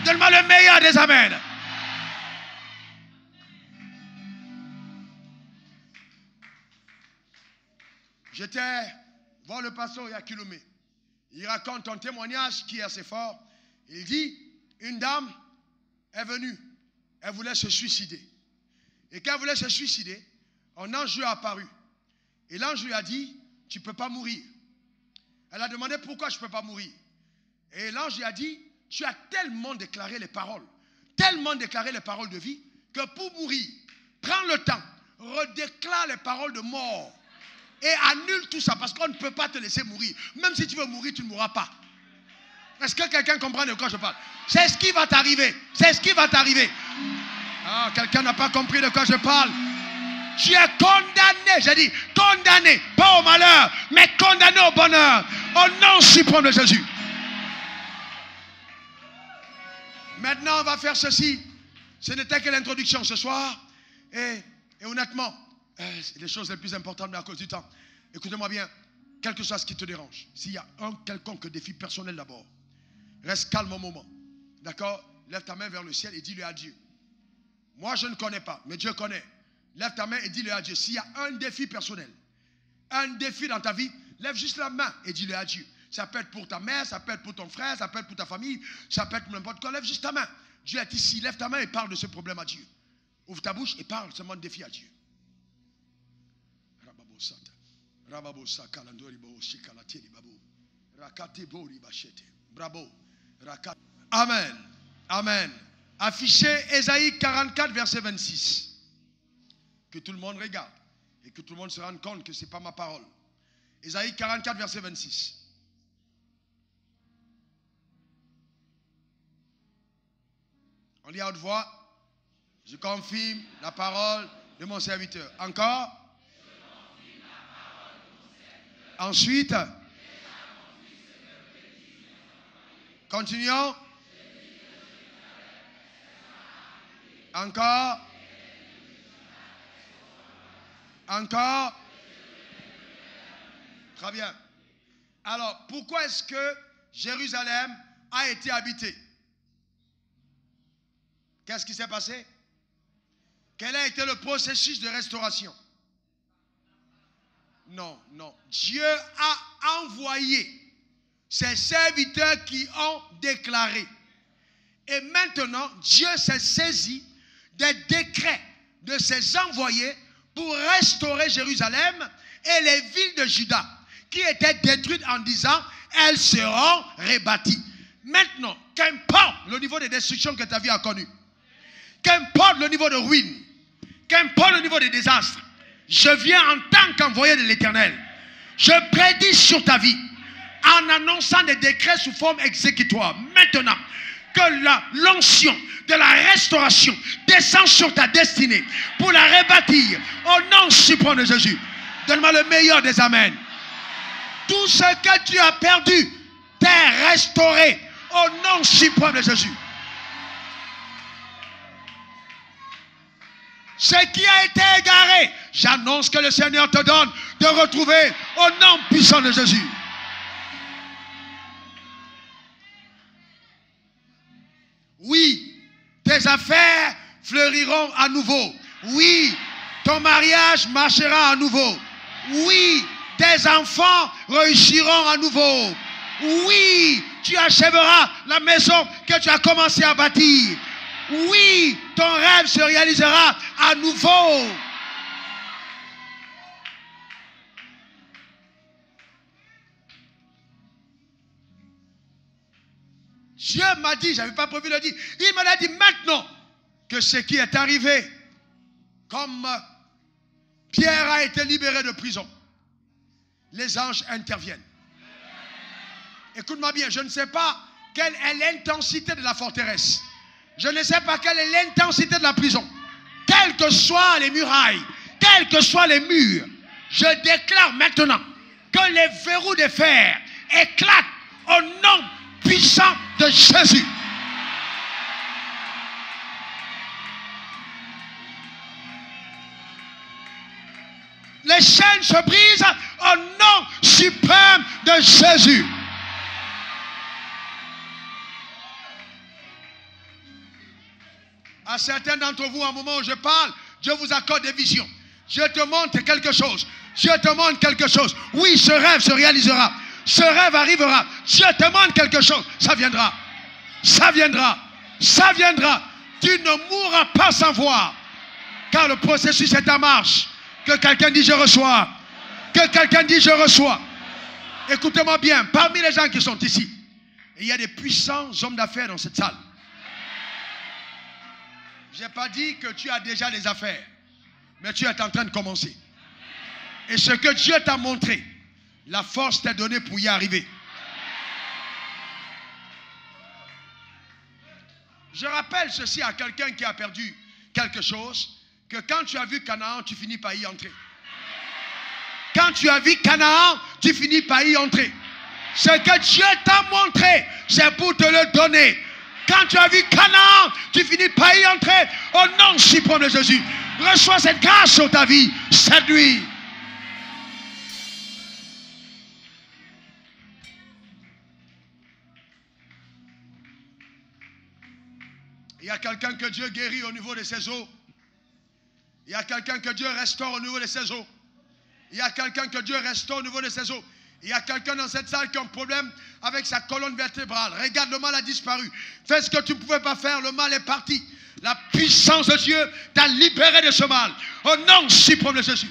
Donne-moi le meilleur des amens. J'étais voir le pasteur Yakulomé. Il raconte un témoignage qui est assez fort. Il dit, une dame est venue. Elle voulait se suicider. Et quand elle voulait se suicider, un ange lui a apparu. Et l'ange lui a dit, tu ne peux pas mourir. Elle a demandé pourquoi je ne peux pas mourir. Et l'ange lui a dit, tu as tellement déclaré les paroles de vie, que pour mourir, prends le temps, redéclare les paroles de mort. Et annule tout ça, parce qu'on ne peut pas te laisser mourir. Même si tu veux mourir, tu ne mourras pas. Est-ce que quelqu'un comprend de quoi je parle? C'est ce qui va t'arriver. C'est ce qui va t'arriver. Ah, quelqu'un n'a pas compris de quoi je parle. Tu es condamné, j'ai dit, condamné, pas au malheur, mais condamné au bonheur, au nom suprême de Jésus. Maintenant, on va faire ceci. Ce n'était que l'introduction ce soir. Et honnêtement, c'est les choses les plus importantes, mais à cause du temps. Écoutez-moi bien, quel que soit ce qui te dérange, s'il y a un quelconque défi personnel d'abord, reste calme un moment. D'accord? Lève ta main vers le ciel et dis-le à Dieu. Moi, je ne connais pas, mais Dieu connaît. Lève ta main et dis-le à Dieu. S'il y a un défi personnel, un défi dans ta vie, lève juste la main et dis-le à Dieu. Ça peut être pour ta mère, ça peut être pour ton frère, ça peut être pour ta famille, ça peut être pour n'importe quoi. Lève juste ta main. Dieu est ici. Lève ta main et parle de ce problème à Dieu. Ouvre ta bouche et parle seulement de défi à Dieu. Amen. Amen. Affichez Ésaïe 44, verset 26. Que tout le monde regarde et que tout le monde se rende compte que ce n'est pas ma parole. Ésaïe 44, verset 26. On lit à haute voix. Je confirme la parole de mon serviteur. Encore. Ensuite. Continuons. Encore. Encore. Très bien. Alors, pourquoi est-ce que Jérusalem a été habitée? Qu'est-ce qui s'est passé? Quel a été le processus de restauration? Non, non. Dieu a envoyé ses serviteurs qui ont déclaré. Et maintenant, Dieu s'est saisi des décrets de ses envoyés pour restaurer Jérusalem et les villes de Juda qui étaient détruites en disant, elles seront rebâties. Maintenant, qu'importe le niveau de destruction que ta vie a connu, qu'importe le niveau de ruine, qu'importe le niveau de désastre, je viens en tant qu'envoyé de l'Éternel. Je prédis sur ta vie en annonçant des décrets sous forme exécutoire. Maintenant, que l'onction de la restauration descend sur ta destinée pour la rebâtir au nom suprême de Jésus. Donne-moi le meilleur des amens. Tout ce que tu as perdu t'est restauré au nom suprême de Jésus. Ce qui a été égaré, j'annonce que le Seigneur te donne de retrouver au nom puissant de Jésus. Oui, tes affaires fleuriront à nouveau. Oui, ton mariage marchera à nouveau. Oui, tes enfants réussiront à nouveau. Oui, tu achèveras la maison que tu as commencé à bâtir. Oui, ton rêve se réalisera à nouveau. Dieu m'a dit, je n'avais pas prévu de le dire, il m'a dit maintenant que ce qui est arrivé, comme Pierre a été libéré de prison, les anges interviennent. Écoute-moi bien, je ne sais pas quelle est l'intensité de la forteresse. Je ne sais pas quelle est l'intensité de la prison. Quelles que soient les murailles, quels que soient les murs, je déclare maintenant que les verrous de fer éclate au nom puissant de Jésus. Les chaînes se brisent au nom suprême de Jésus. À certains d'entre vous, à un moment où je parle, Dieu vous accorde des visions. Dieu te montre quelque chose. Dieu te montre quelque chose. Oui, ce rêve se réalisera. Ce rêve arrivera. Dieu te montre quelque chose. Ça viendra. Ça viendra. Ça viendra. Tu ne mourras pas sans voir. Car le processus est en marche. Que quelqu'un dise je reçois. Que quelqu'un dise je reçois. Écoutez-moi bien. Parmi les gens qui sont ici, il y a des puissants hommes d'affaires dans cette salle. Je n'ai pas dit que tu as déjà des affaires. Mais tu es en train de commencer. Et ce que Dieu t'a montré, la force t'est donnée pour y arriver. Je rappelle ceci à quelqu'un qui a perdu quelque chose, que quand tu as vu Canaan, tu finis par y entrer. Quand tu as vu Canaan, tu finis par y entrer. Ce que Dieu t'a montré, c'est pour te le donner. Quand tu as vu Canaan, tu finis par y entrer au nom suprême de Jésus. Reçois cette grâce sur ta vie cette nuit. Il y a quelqu'un que Dieu guérit au niveau de ses os. Il y a quelqu'un que Dieu restaure au niveau de ses os. Il y a quelqu'un que Dieu restaure au niveau de ses os. Il y a quelqu'un dans cette salle qui a un problème avec sa colonne vertébrale. Regarde, le mal a disparu. Fais ce que tu ne pouvais pas faire, le mal est parti. La puissance de Dieu t'a libéré de ce mal. Au nom suprême de Jésus.